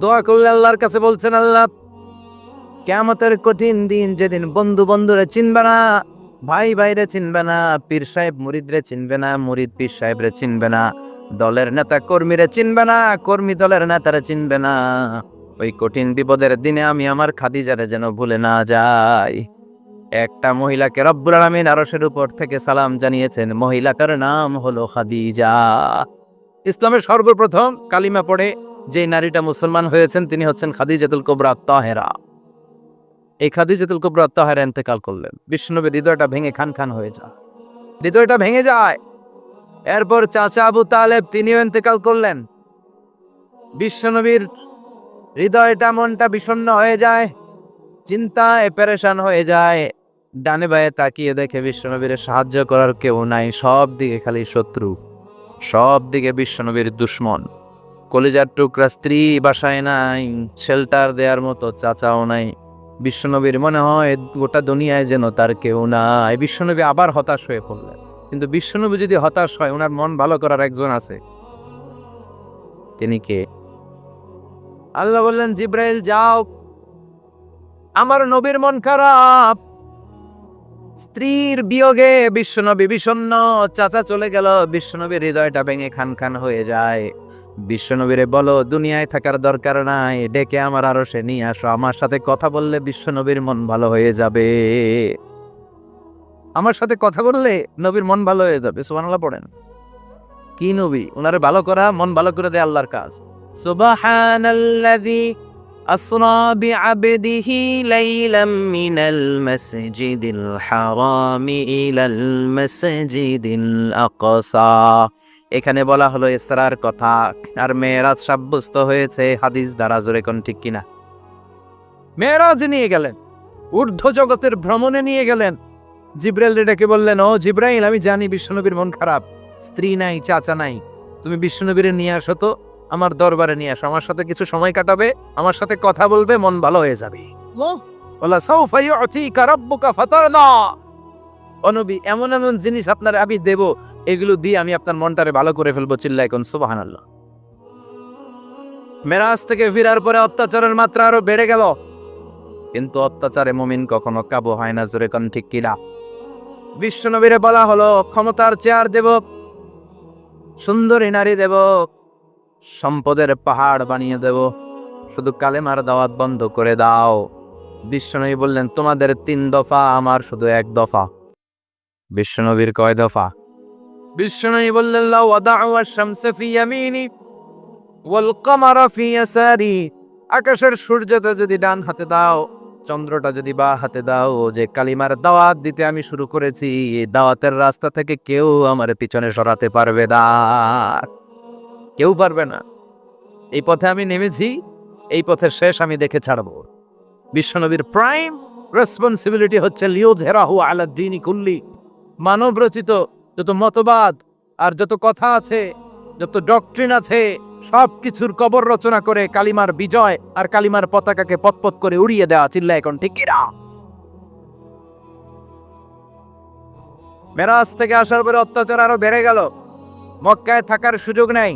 দোয়া করলে আল্লাহর কাছে বলছেন, আল্লাহ কিয়ামতের কঠিন দিন, যেদিন বন্ধু বন্ধুরে চিনবে না, ভাই ভাইরে চিনবে না, পীর সাহেব মুরিদরে চিনবে না, মুরিদ পীর সাহেবরে চিনবে না, দলের নেতা কর্মীরে চিনবে না, কর্মী দলের নেতারে চিনবে না, ওই কঠিন বিপদের দিনে আমি আমার খাদিজারে যেন ভুলে না যাই। একটা মহিলাকে রব্বুল আলামিন আরশের উপর থেকে সালাম জানিয়েছেন, মহিলাটার নাম হলো খাদিজা। ইসলামের সর্বপ্রথম কালিমা পড়ে যে নারীটা মুসলমান হয়েছেন তিনি হচ্ছেন খাদিজাতুল কুবরা তাহেরা। এই খাদিজাতুল কুবরা তাহেরা ইন্তেকাল করলেন, বিশ্বনবীর হৃদয়টা ভেঙে খান খান হয়ে যায়, হৃদয়টা ভেঙে যায়। এরপর চাচা আবু তালেব তিনিও ইন্তেকাল করলেন, বিশ্বনবীর হৃদয়টা মনটা বিষণ্ণ হয়ে যায়, চিন্তায় পেরেশান হয়ে যায়। ডানে বায়ে তাকিয়ে দেখে বিশ্বনবীর সাহায্য করার কেউ নাই, সব দিকে খালি শত্রু, সব দিকে বিশ্বনবীর দুশ্মন। কলিজার টুকরা স্ত্রী বাসায় নাই, শেল্টার দেওয়ার মতো চাচাও নাই। বিশ্বনবীর মনে হয় গোটা দুনিয়ায় যেন তার কেউ নাই। বিশ্বনবী আবার হতাশ হয়ে পড়লেন। কিন্তু বিশ্বনবী যদি হতাশ হয়, ওনার মন ভালো করার একজন আছে। তিনি কে? আল্লাহ বললেন, জিব্রাইল যাও, আমার নবীর মন খারাপ, স্ত্রীর বিয়োগে বিশ্বনবী বিষণ্ণ, চাচা চলে গেল, বিশ্বনবীর হৃদয়টা ভেঙে খান খান হয়ে যায়। বিশ্বনবীরে বলো দুনিয়ায় থাকার দরকার নাই, ডেকে আমার আরশে নিয়ে আসো, আমার সাথে কথা বললে বিশ্বনবীর মন ভালো হয়ে যাবে। আমার সাথে কথা বললে নবীর মন ভালো হয়ে যাবে। সুবহানাল্লাহ পড়েন। কি নবী? ওনারে ভালো করা, মন ভালো করে দেয় আল্লাহর কাজ। সুবহানাল্লাযী আসরা বিআবদিহি লাইলাম মিনাল মাসজিদিল হারামি ইলাল মাসজিদিল আকসা। এখানে বলা হলো ইসরার কথা, আর মেরাজ সাব্যস্ত হয়েছে হাদিস দ্বারা। জোরে কোন ঠিক কিনা? মেরাজ নিয়ে গেলেন, ঊর্ধ্ব জগতের ভ্রমণে নিয়ে গেলেন। জিব্রাইল ডেকে বললেন, ও জিব্রাইল, আমি জানি বিশ্বনবীর মন খারাপ, স্ত্রী নাই, চাচা নাই, তুমি বিশ্বনবীর নিয়ে আসো তো, আমার দরবারে নিয়ে আসো, আমার সাথে কিছু সময় কাটাবে, আমার সাথে কথা বলবে, মন ভালো হয়ে যাবে। ওয়ালা সাউফা ইউতিকা রাব্বুকা ফাতারদা। ও নবী, এমন এমন জিনিস আপনার আমি দেব, এগুলো দিয়ে আমি আপনার মনটারে ভালো করে ফেলবো। চিল্লায় কোন সুবহানাল্লাহ। মেরাজ থেকে ফিরার পরে অত্যাচারের মাত্রা আরো বেড়ে গেল, কিন্তু অত্যাচারে মুমিন কখনো কাবু হয় না। জোরে কোন ঠিক কিনা? বিশ্বনবীরে বলা হলো, ক্ষমতার চেয়ার দেব, সুন্দরী নারী দেব, সম্পদের পাহাড় বানিয়ে দেব, শুধু কালেমার দাওয়াত বন্ধ করে দাও। বিশ্বনবী বললেন, তোমাদের 3 দফা, আমার শুধু 1 দফা। বিশ্বনবীর কয় দফা? বিশ্বনবী বললেন, লাউ ওয়াদাউ আশ-শামসা ফি ইয়ামিনি ওয়াল কামারা ফি ইয়াসারি। আকাশের সূর্যটা যদি ডান হাতে দাও, চন্দ্রটা যদি বাঁ হাতে দাও, যে কালিমার দাওয়াত দিতে আমি শুরু করেছি, এই দাওয়াতের রাস্তা থেকে কেউ আমার পিছনে সরাতে পারবে না, কেউ পারবে না। এই পথে আমি নেমেছি, এই পথের শেষ আমি দেখে ছাড়বো। বিশ্বনবীর প্রাইম রেসপন্সিবিলিটি হচ্ছে লিউযহিরাহু আলা দ্বীনি কুল্লি। মানব রচিত যত মতবাদ আর যত কথা আছে, যত ডক্ট্রিন আছে, সব কিছুর কবর রচনা করে কালিমার বিজয় আর কালিমার পতাকাকে পতপত করে উড়িয়ে দেওয়া। চিল্লায় এখন ঠিক কিনা? মেরাজ থেকে আসার পরে অত্যাচার আরো বেড়ে গেল, মক্কায় থাকার সুযোগ নাই,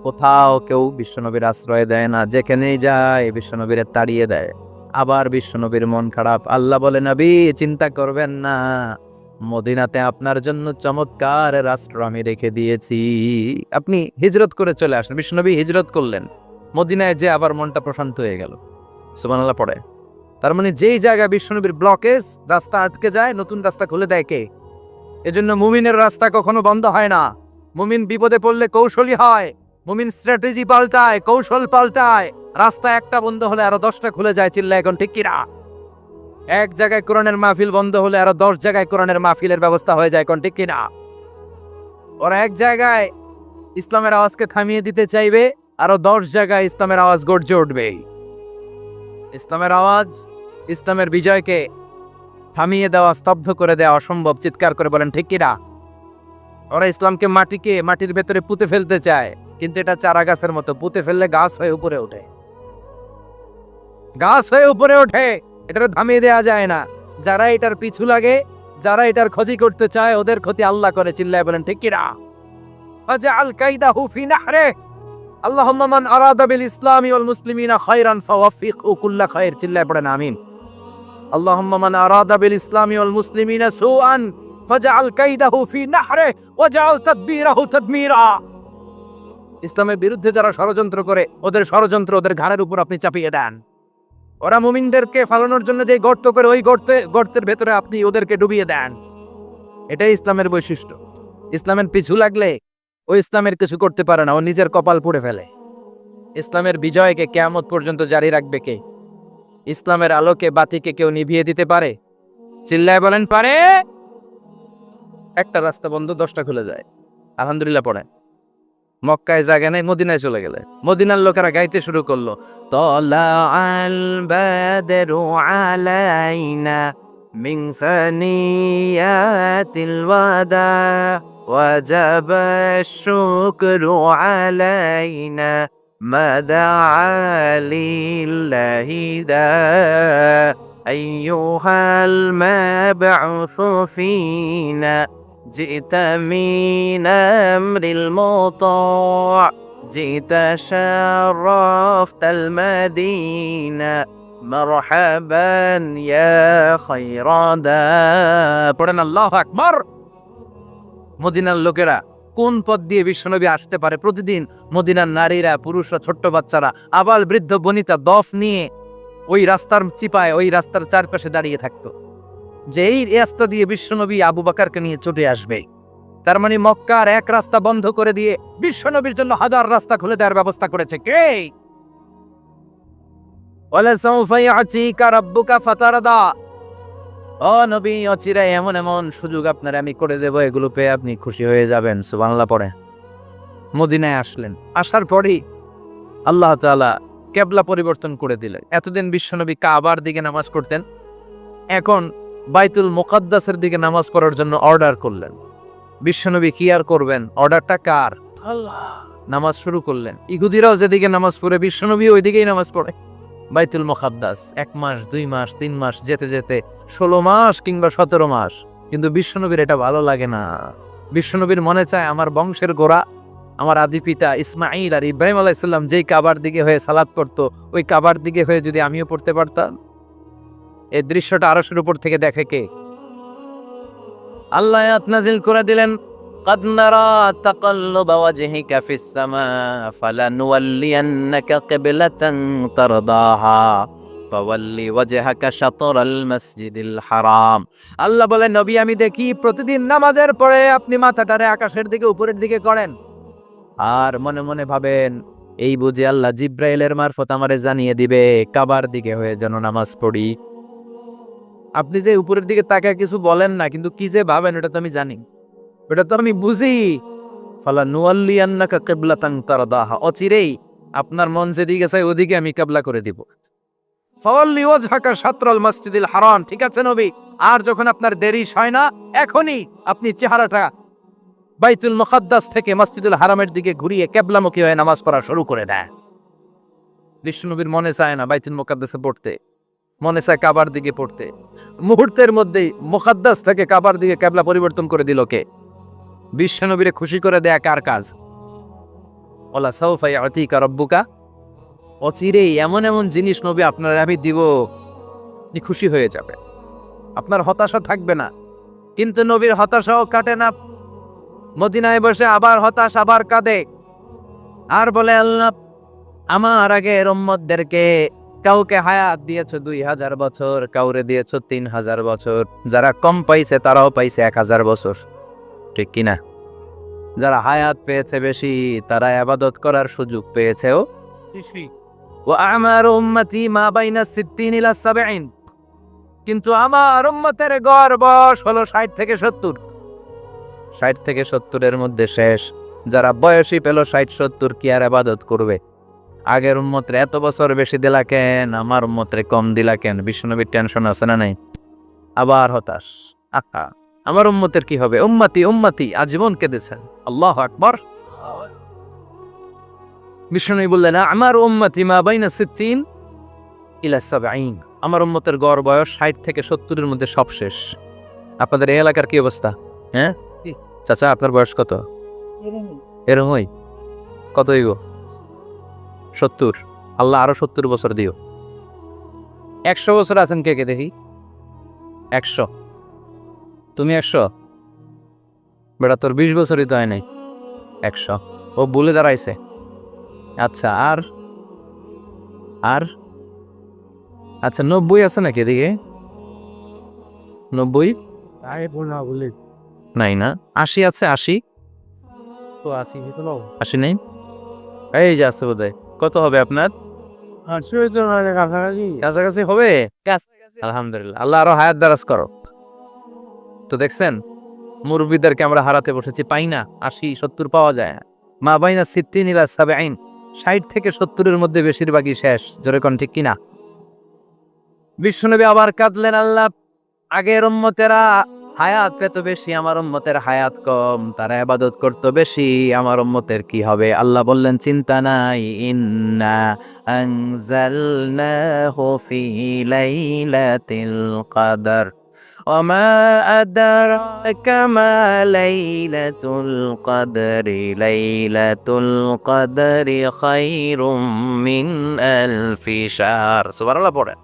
কোথাও কেউ বিশ্বনবীর আশ্রয় দেয় না, যেখানেই যায় বিশ্বনবীর তাড়িয়ে দেয়। আবার বিশ্বনবীর মন খারাপ। আল্লাহ বলে, নবী চিন্তা করবেন না, মদিনাতে আপনার জন্য চমৎকার রাষ্ট্র আমি রেখে দিয়েছি, আপনি হিজরত করে চলে আসেন। বিশ্বনবী হিজরত করলেন, মদিনায় যে আবার মনটা প্রশান্ত হয়ে গেল। সুবহানাল্লাহ পড়ে। তার মানে যেই জায়গায় বিশ্বনবীর ব্লকেজ, রাস্তা আটকে যায়, নতুন রাস্তা খুলে দেয় কে? এজন্য মুমিনের রাস্তা কখনো বন্ধ হয় না। মুমিন বিপদে পড়লে কৌশলী হয়, মুমিন স্ট্র্যাটেজি পাল্টায়, কৌশল পাল্টায়। রাস্তা একটা বন্ধ হলে আরো 10টা খুলে যায়। চিল্লা এখন ঠিক কিনা? এক জায়গায় কোরআনের মাহফিল বন্ধ হলে আরো 10 জায়গায় কোরআনের মাহফিলের ব্যবস্থা হয়ে যায়। কোন ঠিক কিনা? ওরা এক জায়গায় ইসলামের আওয়াজকে থামিয়ে দিতে চাইবে, আরো 10 জায়গায় ইসলামের আওয়াজ গর্জে উঠবে। ইসলামের আওয়াজ, ইসলামের বিজয়কে থামিয়ে দেওয়া, স্তব্ধ করে দেওয়া অসম্ভব। চিৎকার করে বলেন ঠিক কিনা? ওরা ইসলামকে মাটির ভেতরে পুঁতে ফেলতে চায়, কিন্তু এটা চারা গাছের মতো, পুঁতে ফেললে গাছ হয়ে উপরে ওঠে, গাছ হয়ে উপরে ওঠে, এটা থামিয়ে দেওয়া যায় না। যারা এটার পিছু লাগে, যারা এটার ক্ষতি করতে চায়, ওদের ক্ষতি আল্লাহ করে। চিল্লায় বলেন ঠিক কিনা? ফাজআল কাইদাহু ফি নাহরে। আল্লাহুম্মা মান আরাদা বিল ইসলামি ওয়াল মুসলিমিনা খায়রান ফাওয়াফিকহু কুল্লা খায়র, চিল্লায় পড়েন আমিন। আল্লাহুম্মা মান আরাদা বিল ইসলামি ওয়াল মুসলিমিনা সুআন ফাজআল কাইদাহু ফি নাহরিহি ওয়াজআল তাদবীরাহু তাদমীরা। ইসলামের বিরুদ্ধে যারা ষড়যন্ত্র করে, ওদের ষড়যন্ত্র ওদের ঘাড়ের উপর আপনি চাপিয়ে দেন। ওরা মুমিনদেরকে ফালানোর জন্য যে গর্ত করে, ওই গর্তের ভেতরে আপনি ওদেরকে ডুবিয়ে দেন। এটাই ইসলামের বৈশিষ্ট্য। ইসলামের পিছু লাগলে ও ইসলামের কিছু করতে পারে না, ও নিজের কপাল পুড়ে ফেলে। ইসলামের বিজয়কে কিয়ামত পর্যন্ত জারি রাখবে কে? ইসলামের আলোকে বাতিকে কেউ নিভিয়ে দিতে পারে? চিল্লায় বলেন পারে? একটা রাস্তা বন্ধ, 10টা খুলে যায়। আলহামদুলিল্লাহ পড়ে। মক্কায় জায়গা নেই, মদিনায় চলে গেলে মদিনার লোকেরা গাইতে শুরু করলো, তলা আল বাদরু আলাইনা মিন সানিয়াতিল ওয়াদা ওয়াজাবা শুকরু আলাইনা মাদা লিল্লাহি দা আইয়ুহাল মাবউসু ফিনা جئت من أمر المطاع جئت شرفت المدينة مرحبا يا خير دا পড়েন আল্লাহু আকবার। মদিনার লোকেরা কোন পথ দিয়ে বিশ্বনবী আসতে পারে? প্রতিদিন মদিনার নারীরা, পুরুষরা, ছোট্ট বাচ্চারা, আবাল বৃদ্ধ বনিতা দফ নিয়ে ওই রাস্তার চিপায়, ওই রাস্তার চারপাশে দাঁড়িয়ে থাকতো যে এই রাস্তা দিয়ে বিশ্বনবী আবু বকরকে নিয়ে ছুটে আসবে। তার মানে মক্কার এক রাস্তা বন্ধ করে দিয়ে বিশ্বনবীর জন্য হাজার রাস্তা খুলে দেওয়ার ব্যবস্থা করেছে কে? ওয়ালা সাউফা ইয়াতিকা রাব্বুকা ফাতারদা। ও নবী, অচিরে এমন এমন সুযোগ আপনার আমি করে দেব, এগুলো পেয়ে আপনি খুশি হয়ে যাবেন। সুবহানাল্লাহ পড়ে মদিনায় আসলেন। আসার পরেই আল্লাহ তাআলা কিবলা পরিবর্তন করে দিলেন। এতদিন বিশ্বনবী কাবার দিকে নামাজ পড়তেন, এখন বাইতুল মুকাদ্দাসের দিকে নামাজ পড়ার জন্য অর্ডার করলেন। বিশ্বনবী কি আর করবেন? অর্ডারটা কার? আল্লাহ। নামাজ শুরু করলেন। ইহুদিরাও যেদিকে নামাজ পড়ে, বিশ্বনবী ওইদিকেই নামাজ পড়ে। বাইতুল মুকাদ্দাস 1 মাস 2 মাস 3 মাস যেতে যেতে 16 মাস কিংবা 17 মাস, কিন্তু বিশ্বনবীর এটা ভালো লাগে না। বিশ্বনবীর মনে চায় আমার বংশের গোড়া, আমার আদি পিতা ইসমাইল আর ইব্রাহিম আলাইহিস সালাম যেই কাবার দিকে হয়ে সালাত করত, ওই কাবার দিকে হয়ে যদি আমিও পড়তে পারতাম। এই দৃশ্যটা আরশের উপর থেকে দেখে কে? আল্লাহ আয়াত নাযিল করে দিলেন, قد نرى تقلب وجهك في السماء فلنولينك قبلة ترضاها فول وجهك شطر المسجد الحرام। আল্লাহ বলেন, নবী আমি দেখি প্রতিদিন নামাজের পরে আপনি মাথাটারে আকাশের দিকে, উপরের দিকে করেন, আর মনে মনে ভাবেন এই বুঝি আল্লাহ জিব্রাইলের মারফত আমারে জানিয়ে দিবে কাবার দিকে হয়ে যেন নামাজ পড়ি। আপনি যে উপরের দিকে তাকায় কিছু বলেন না, কিন্তু কি যে ভাবেন ওটা তো আমি জানি, ওটা তো আমি বুঝি। ফালা নুয়াল্লিয়ান্নাকা কিবলাতান তারদাহা, অচিরেই আপনার মন যেদিকে চায় ওদিকে আমি কিবলা করে দিব। ফাওয়াল্লি ওয়াজহাকা শাতরাল মসজিদিল হারাম। ঠিক আছে নবী, আর যখন আপনার দেরি হয় না, এখনই আপনি চেহারাটা বাইতুল মুকাদ্দাস থেকে মসজিদুল হারামের দিকে ঘুরিয়ে কিবলামুখী হয়ে নামাজ পড়া শুরু করে দেয়। বিশ্বনবীর মনে চায় না বাইতুল মুকাদ্দাসে পড়তে, মনে চায় কাবার দিকে পড়তে। মুহূর্তের মধ্যেই মুকাদ্দাস থেকে কাবার দিকে কিবলা পরিবর্তন করে দিল কে? বিশ্বনবীরে খুশি করে দেয়া কার কাজ? ওয়ালা সাউফা ইয়াতিকা রাব্বুকা। অচিরেই এমন এমন জিনিস নবী আপনার আমি দিব, আপনি খুশি হয়ে যাবে, আপনার হতাশা থাকবে না। কিন্তু নবীর হতাশাও কাটে না। মদিনায় বসে আবার হতাশ, আবার কাঁদে, আর বলে আল্লাহ আমার আগের উম্মতদেরকে কাউকে হায়াত দিয়েছো 2000 বছর, কাউরে দিয়েছো 3000 বছর, যারা কম পাইছে তারাও পাইছে 1000 বছর, ঠিক কিনা? যারা হায়াত পেয়েছে বেশি তারা ইবাদত করার সুযোগ পেয়েছেও বেশি। ওয়া আমারু উম্মতি মা বাইনা 60 ইলা 70, কিন্তু আমার উম্মতের গড় বয়স হলো 60 থেকে 70। 60 থেকে 70 এর মধ্যে শেষ। যারা বয়সী পেল 60-70 কি আর ইবাদত করবে? আগের উম্মতের এত বছর বেশি দিলা কেন, আমার উম্মতের কম দিলা কেন? বিশ্বনবীর টেনশন আছে না নাই? আবার হতাশ, আহা আমার উম্মতের কি হবে? উম্মতি উম্মতি আজীবন কেঁদেছেন। আল্লাহু আকবার। বিশ্বনবী বললেন আমার উম্মতি মা বাইনা 60 ইলা 70, আমার উম্মতের গড় বয়স 60 থেকে 70 এর মধ্যে সব শেষ। আপনাদের এই এলাকার কি অবস্থা? হ্যাঁ চাচা, আপনার বয়স কত? এরকমই কত হইব? 70। আল্লাহ আরো 70 বছর দিও। 100 বছর আছেন কে কে দেখি? 100। তুমি 100? বেটা তোর 20 বছরই তো হয় নাই। 100। ও বলে দাঁড়াইছে। আচ্ছা আর আর আচ্ছা 90 আছে নাকি এদিকে? 90 নাই না? 80 আছে? 80 তো আসি তো নাও 80 নেই? এই যে আছে বোধহয়। কত হবে আপনার? আসলে তো না কাছাকাছি কাছাকাছি হবে? আলহামদুলিল্লাহ, আল্লাহ আরো হায়াত দারাজ করো। তো দেখছেন মুরব্বীদেরকে আমরা হারাতে বসেছি, পাই না। 80 70 পাওয়া যায় না। মা বাইনা 60 ইলা 70, 60 থেকে 70-এর মধ্যে বেশিরভাগই শেষ। জোরে কোন ঠিক কিনা? বিশ্বনবী আবার কাঁদলেন, আল্লাহ আগের উম্মতেরা হায়াত পেত বেশি, আমার উম্মতের হায়াত কম, তারা ইবাদত করতো বেশি, আমার উম্মতের কি হবে? আল্লাহ বললেন চিন্তা নাই, ইন্না আনজালনাহু ফি লাইলাতিল কদর ওমা আদরাকা মা লাইলাতুল কদরি লাইলাতুল কদরি খায়রুম মিন আলফি শাহর। সুবহানাল্লাহ পড়ে।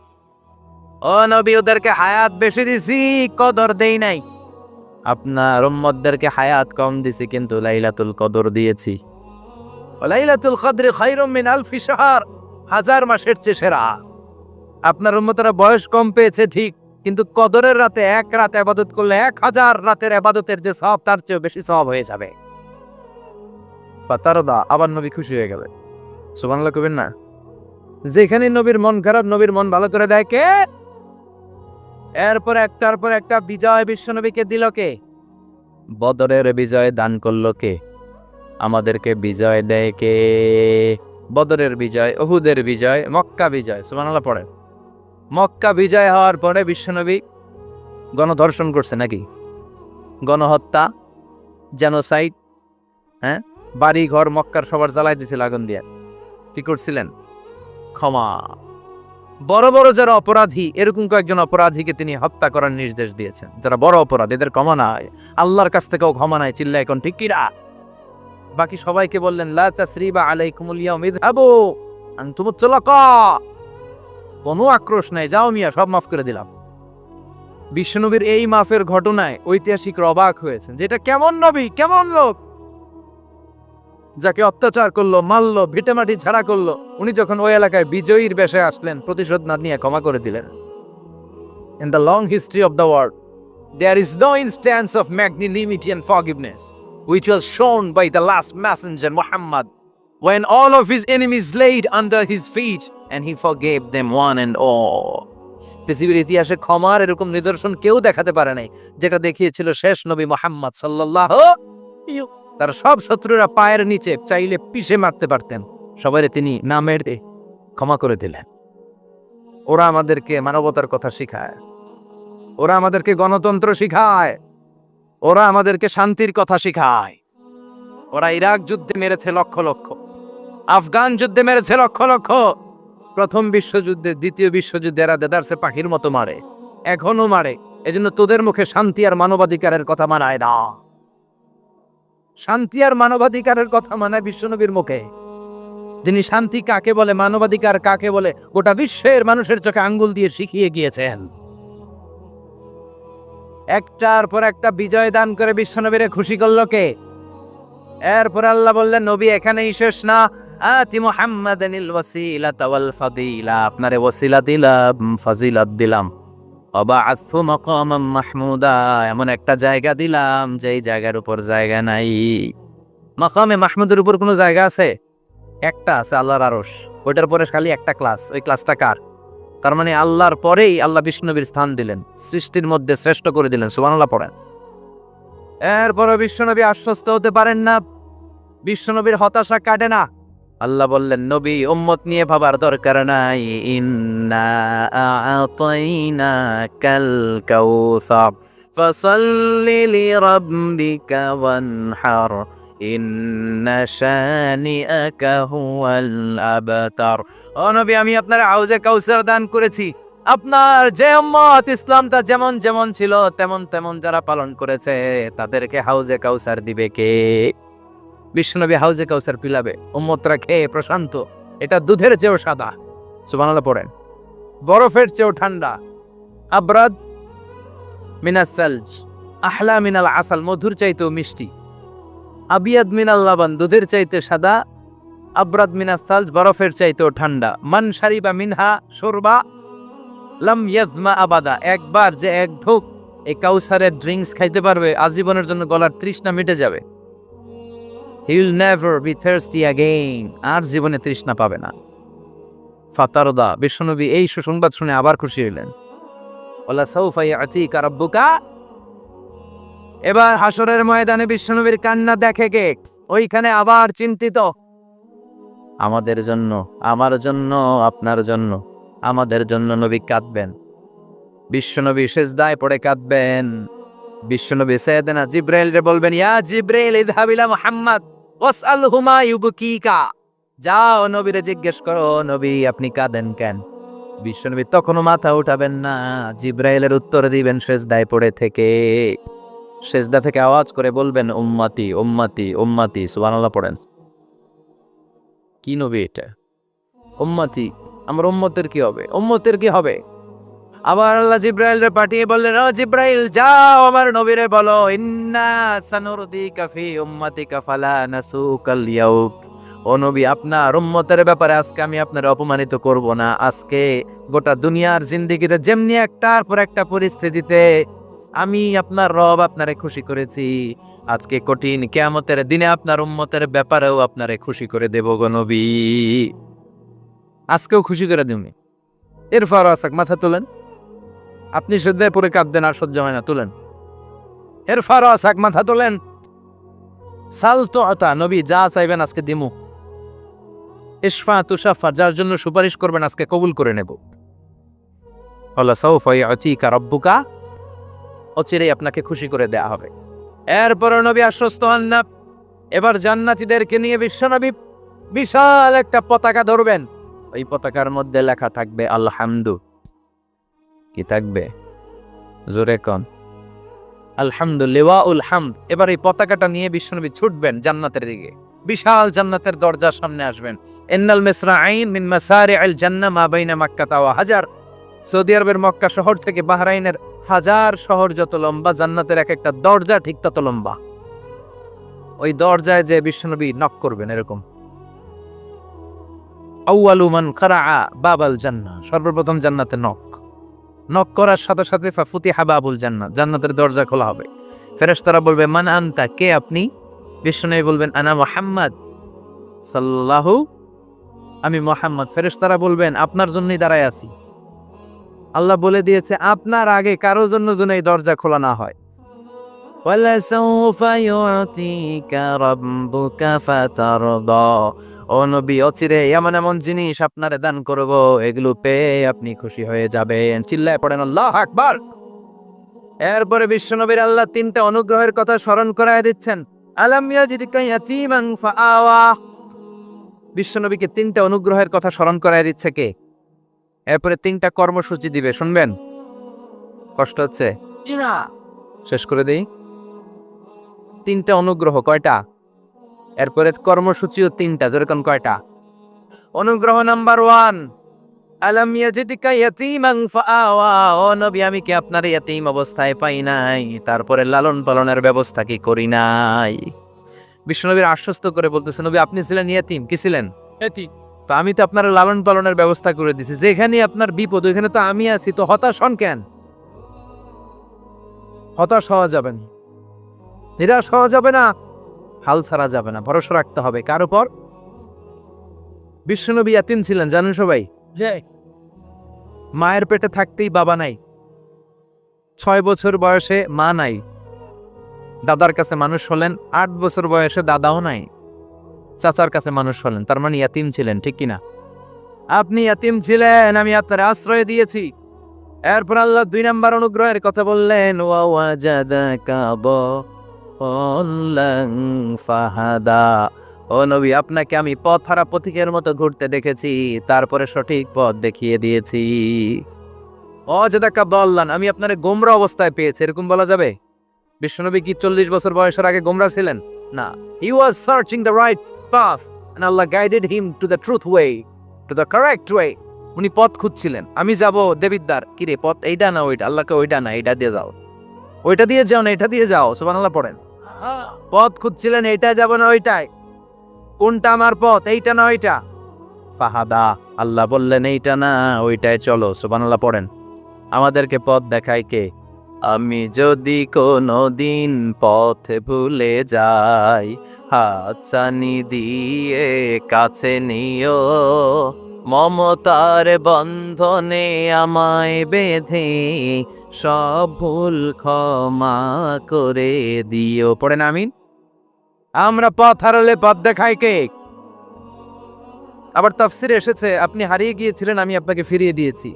ও নবী, ওদেরকে হায়াত বেশি দিছি, কদর দেই নাই। আপনার উম্মতদেরকে হায়াত কম দিছি, কিন্তু লাইলাতুল কদর দিয়েছি। লাইলাতুল কদরি খায়রুম মিন আলফি শাহর, 1000 মাসের চেয়ে সেরা। আপনার উম্মতরা বয়স কম পেয়েছে ঠিক, কিন্তু কদরের রাতে এক রাত ইবাদত করলে 1000 রাতের ইবাদতের যে সওয়াব তার চেয়ে বেশি সওয়াব হয়ে যাবে। পাতারদা, আবার নবী খুশি হয়ে গেলেন। সুবহানাল্লাহ কইবেন না? যেখানে নবীর মন খারাপ, নবীর মন ভালো করে দেয় কে? এরপর একটার পর একটা বিজয় বিশ্বনবীকে দিল কে? বদরের বিজয় দান করলো কে? আমাদেরকে বিজয় দেয় কে? বদরের বিজয়, উহুদের বিজয়, মক্কা বিজয়। সুবহানাল্লাহ পড়েন। মক্কা বিজয় হওয়ার পরে বিশ্বনবী গণধর্ষণ করছে নাকি? গণহত্যা, জেনোসাইড, হ্যাঁ, বাড়ি ঘর মক্কার সবার জ্বালাই দিছিল আগুন দিয়ে। কি করছিলেন? ক্ষমা। বড় বড় যারা অপরাধী, এরকম কয়েকজন অপরাধীকে তিনি হত্যা করার নির্দেশ দিয়েছেন। যারা বড় অপরাধী, এদের ক্ষমা নাই, আল্লাহর কাছ থেকেও ক্ষমা নাই। চিল্লায় এখন ঠিক কিরা? বাকি সবাইকে বললেন লা তাসরিবা আলাইকুমুল ইয়াউম ইযহাবু আনতুমুত তুলাকা, কোনো আক্রোশ নাই, যাও মিয়া, সব মাফ করে দিলাম। বিশ্বনবীর এই মাফের ঘটনায় ঐতিহাসিকরা অবাক হয়েছেন, যে এটা কেমন নবী, কেমন লোক, যাকে অত্যাচার করলো, মারলো, ভিটেমাটি ঝাড়া করলো, উনি যখন ওই এলাকায় বিজয়ীর বেশে আসলেন, প্রতিশোধ না নিয়ে ক্ষমা করে দিলেন। In the long history of the world, there is no instance of magnanimity and forgiveness which was shown by the last messenger Muhammad, when all of his enemies laid under his feet and he forgave them one and all. পৃথিবীর ইতিহাসে ক্ষমার এরকম নিদর্শন কেউ দেখাতে পারে নাই, যেটা দেখিয়েছিল শেষ নবী মুহাম্মদ সাল্লাল্লাহু। তার সব শত্রুরা পায়ের নিচে চাইলে পিষে মারতে পারতেন, সবাই তিনি না মেরে ক্ষমা করে দিলেন। ওরা আমাদেরকে মানবতার কথা শিখায়, ওরা আমাদেরকে গণতন্ত্র শিখায়, ওরা আমাদেরকে শান্তির কথা শিখায়। ওরা ইরাক যুদ্ধে মেরেছে লক্ষ লক্ষ, আফগান যুদ্ধে মেরেছে লক্ষ লক্ষ, প্রথম বিশ্বযুদ্ধে, দ্বিতীয় বিশ্বযুদ্ধে এরা দেদারসে পাখির মতো মারে, এখনো মারে। এজন্য তোদের মুখে শান্তি আর মানবাধিকারের কথা মানায় না। শান্তি আর মানবাধিকারের কথা মানায় বিশ্বনবীর মুখে, যিনি শান্তি কাকে বলে, মানবাধিকার কাকে বলে, গোটা বিশ্বের মানুষের চোখে আঙ্গুল দিয়ে শিখিয়ে গিয়েছেন। একটার পর একটা বিজয় দান করে বিশ্বনবীরে খুশি করলো কে? এরপর আল্লাহ বললেন, নবী এখানেই শেষ না, আতি মুহাম্মাদানিল ওয়াসিলাতা ওয়াল ফাদিলা, আপনারে ওয়াসিলা দিলাম, ফাজিলাত দিলাম, ওয়াবাআসহু মাকামান মাহমুদা, এমন একটা জায়গা দিলাম যেই জায়গার উপর জায়গা নাই। মাকামে মাহমুদের উপর কোনো জায়গা আছে? একটা আছে, আল্লাহর আরশ। ওইটার পরে খালি একটা ক্লাস, ওই ক্লাসটা কার? তার মানে আল্লাহর পরেই আল্লাহ বিশ্বনবীর স্থান দিলেন, সৃষ্টির মধ্যে শ্রেষ্ঠ করে দিলেন। সুবহানাল্লাহ পড়েন। এরপরে বিশ্বনবী আশ্বস্ত হতে পারেন না, বিশ্বনবীর হতাশা কাটে না। আল্লাহ বললেন, নবী উম্মত নিয়ে ভাবার দরকার নাই, ইন্না আ'তাইনাকাল কাউসার ফাসাল্লি লিরাব্বিকা ওয়ানহার ইন্না শানিআকা হুয়াল আবতার। ও নবী, আমি আপনার হাউজে কাউসার দান করেছি। আপনার যে উম্মত ইসলামটা যেমন যেমন ছিল তেমন তেমন যারা পালন করেছে, তাদেরকে হাউজে কাউসার দিবে কে? বিশ্বনবী হাউজে কাউসার পিলাবে, উম্মতরা খেয়ে প্রশান্ত। এটা দুধের চেয়েও সাদা, সুবহানাল্লাহ পড়েন। বরফের চেয়েও ঠান্ডা, আবরাদ মিনাস সালজ আহলা মিনাল আসাল, মধুর চাইতেও মিষ্টি। আবিয়াদ মিনাল লাবান, দুধের চাইতে সাদা। আবরাদ মিনাস সালজ, বরফের চাইতেও ঠান্ডা। মান শারিবা মিনহা শুরবা লাম ইয়াজমা আবাদা, একবার যে এক ঢোক এই কাউসারের ড্রিঙ্কস খাইতে পারবে আজীবনের জন্য গলার তৃষ্ণা মিটে যাবে। He will never be thirsty again, আর জীবনে তৃষ্ণা পাবে না। ফাতারদা, বিশ্বনবী এই সুসংবাদ শুনে আবার খুশি হইলেন। ওয়ালা সাউফা ইয়াতিকা রাব্বুকা, এবার হাসরের ময়দানে বিশ্বনবীর কান্না দেখে কে? ওইখানে আবার চিন্তিত, আমাদের জন্য, আমার জন্য, আপনার জন্য, আমাদের জন্য নবী কাঁদবেন। বিশ্বনবী সিজদায় পড়ে কাঁদবেন। বিশ্বনবী সাইয়েদনা জিবরাইলকে বলবেন, ইয়া জিবরাইল ইযহাব ইলা মুহাম্মদ ওয়াসআলহু মা ইউবকিকা, যাও নবীরে জিজ্ঞেস করো, নবী আপনি কাঁদেন কেন? বিশ্বনবী তখনও মাথা উঠাবেন না, জিবরাইলের উত্তর দিবেন সিজদায় পড়ে থেকে। সিজদা থেকে আওয়াজ করে বলবেন, উম্মতি উম্মতি উম্মতি, সুবহানাল্লাহ পড়েন। কি নবী এটা? উম্মতি, আমার উম্মতের কি হবে? উম্মতের কি হবে? আবার আল্লাহ জিবরাইলকে পাঠিয়ে বললেন, ও জিবরাইল যাও আমার নবীরে বলো, ইন্না সানুরদিকা ফি উম্মাতিকা ফালা নাসুকাল ইয়াউম, ও নবী আপনার উম্মতের ব্যাপারে আজকে আমি আপনার অপমানিত করব না। আজকে গোটা দুনিয়ার জিন্দেগিতে যেমনি একটার পর একটা পরিস্থিতিতে আমি আপনার রব আপনারে খুশি করেছি, আজকে কঠিন কিয়ামতের দিনে আপনার উম্মতের ব্যাপারেও আপনারে খুশি করে দেব গো নবী, আজকেও খুশি করে দিবনি। এরপর আসাক, মাথা তোলেন, আপনি সিজদায় পড়ে কাঁদবেন আর সহ্য হয় না, তুলেন। এরপর আসাক, মাথা তোলেন। সাল তো আতা, নবী যা চাইবেন আজকে দিমু। ইশফা তুশাফা, যার জন্য সুপারিশ করবেন আজকে কবুল করে নেব। আল্লাহ সাউফা ইয়াতিকা রাব্বুকা, অচিরেই আপনাকে খুশি করে দেয়া হবে। এরপর নবী আশ্বস্ত হন না, এবার জান্নাতীদেরকে নিয়ে বিশ্বনবী বিশাল একটা পতাকা ধরবেন। ওই পতাকার মধ্যে লেখা থাকবে আলহামদু, কি থাকবে? জোরে কোন? আলহামদুলিল্লাহুল হামদ। এবার এই পতাকাটা নিয়ে বিশ্বনবী ছুটবেন জান্নাতের দিকে, বিশাল জান্নাতের দরজার সামনে আসবেন। ইন্নাল মিসরাঈন মিন মাসারি'আল জান্নাহ মা বাইনা মাক্কাতা ওয়া হাজার, সৌদি আরবের মক্কা শহর থেকে বাহরাইনের হাজার শহর যত লম্বা, জান্নাতের এক একটা দরজা ঠিক তত লম্বা। ওই দরজায় যে বিশ্বনবী নক করবেন এরকম, আউয়ালু মান কারাআ বাবাল জান্নাহ, সর্বপ্রথম জান্নাতে নক করার সাথে সাথে ফাফুতিহা বাবুল জান্নাহ, জান্নাতের দরজা খোলা হবে। ফেরেশতারা বলবে, মান আনতা, কে আপনি? বিশ্বনবী বলবেন, আনা মুহাম্মদ সাল্লাল্লাহু, আমি মুহাম্মদ। ফেরেশতারা বলবেন, আপনার জন্যই দাঁড়ায় আছি। আল্লাহ বলে দিয়েছে আপনার আগে কারোর জন্য যেন এই দরজা খোলা না হয়। ওয়ালা সাউফা ইউতিকা রাব্বুকা ফাতারদা, ও নবী অচিরে এমন এমন জিনিস আপনারে দান করব, এগুলো পেয়ে আপনি খুশি হয়ে যাবেন। চিল্লায় পড়েন আল্লাহু আকবার। এরপরে বিশ্বনবীর আল্লাহ তিনটা অনুগ্রহের কথা স্মরণ করায় দিচ্ছেন। আলাম ইয়াজিদকা ইয়াতীমান ফাআওয়া, বিশ্বনবীকে তিনটা অনুগ্রহের কথা স্মরণ করায় দিচ্ছে কে? এরপরে তিনটা কর্মসূচি দিবে, শুনবেন? কষ্ট হচ্ছে? শেষ করে দেই। তিনটা অনুগ্রহ কয়টা? এরপরে কর্মসূচিও তিনটা, যেরকম কয়টা? অনুগ্রহ নাম্বার 1, আলাম ইয়াজিদকা ইয়াতীমান ফাআওয়া, ও নবী আমি কি আপনার ইয়াতীম অবস্থায় পাই নাই, তারপরে লালন পালনের ব্যবস্থা কি করি নাই? বিশ্বনবীর আশ্বস্ত করে বলতেছে, নবী আপনি ছিলেন ইয়াতীম, কি ছিলেন? ইয়াতীম। তো আমি তো আপনার লালন পালনের ব্যবস্থা করে দিছি, যেখানে আপনার বিপদ ওইখানে তো আমি আছি, তো হতাশ হন কেন? হতাশ হওয়া যাবে না, নিরাশ হওয়া যাবে না, হাল ছাড়া যাবে না, ভরসা রাখতে হবে কার উপর? বিশ্বনবী ইয়াতীম ছিলেন, জানেন সবাই? মায়ের পেটে থাকতেই বাবা নাই, 6 বছর বয়সে মা নাই, দাদার কাছে মানুষ হলেন, 8 বছর বয়সে দাদাও নাই, চাচার কাছে মানুষ হলেন, তার মানে ইয়াতীম ছিলেন, ঠিক কিনা? আপনি ইয়াতীম ছিলেন, আমি আপনার আশ্রয় দিয়েছি। এরপর আল্লাহ 2 নাম্বার অনুগ্রহের কথা বললেন, ওয়া ওয়াজাদাকা দাল্লান ফাহাদা, ও নবী আপনাকে আমি পথহারা পথিকের মতো ঘুরতে দেখেছি, তারপরে সঠিক পথ দেখিয়ে দিয়েছি। ওয়াজাদাকা দাল্লান, আমি আপনারে গোমরা অবস্থায় পেয়েছি, এরকম বলা যাবে? বিশ্বনবী কি 40 বছর বয়সের আগে গোমরা ছিলেন? না, he was searching the right path and Allah guided him to the truth way. To the correct way. উনি পথ খুঁজছিলেন, আমি যাব দেবিদ্বার, কিরে পথ এইটা না ওইটা, আল্লাহকে ওইটা না এইটা দিয়ে যাও, ওইটা দিয়ে যাও না এটা দিয়ে যাও, সুবহানাল্লাহ পড়েন। পথ খুঁজছিলেন, এইটা যাব না ওইটাই, কোনটা আমার পথ, এইটা না ওইটা। ফাহাদা, আল্লাহ বললেন এইটা না ওইটাই চলো, সুবহানাল্লাহ পড়েন। আমাদেরকে পথ দেখায় কে? আমি যদি কোনো দিন পথে ভুলে যাই, হাতছানি দিয়ে কাছে নিও, মমতার বন্ধনে আমায় বেঁধে সব ভুল ক্ষমা করে দিও। পড়েন আমিন। আমরা পথ হারালে পথ দেখায় কে? আবার তাফসিরে এসেছে আপনি হারিয়ে গিয়েছিলেন, আমি আপনাকে ফিরিয়ে দিয়েছি।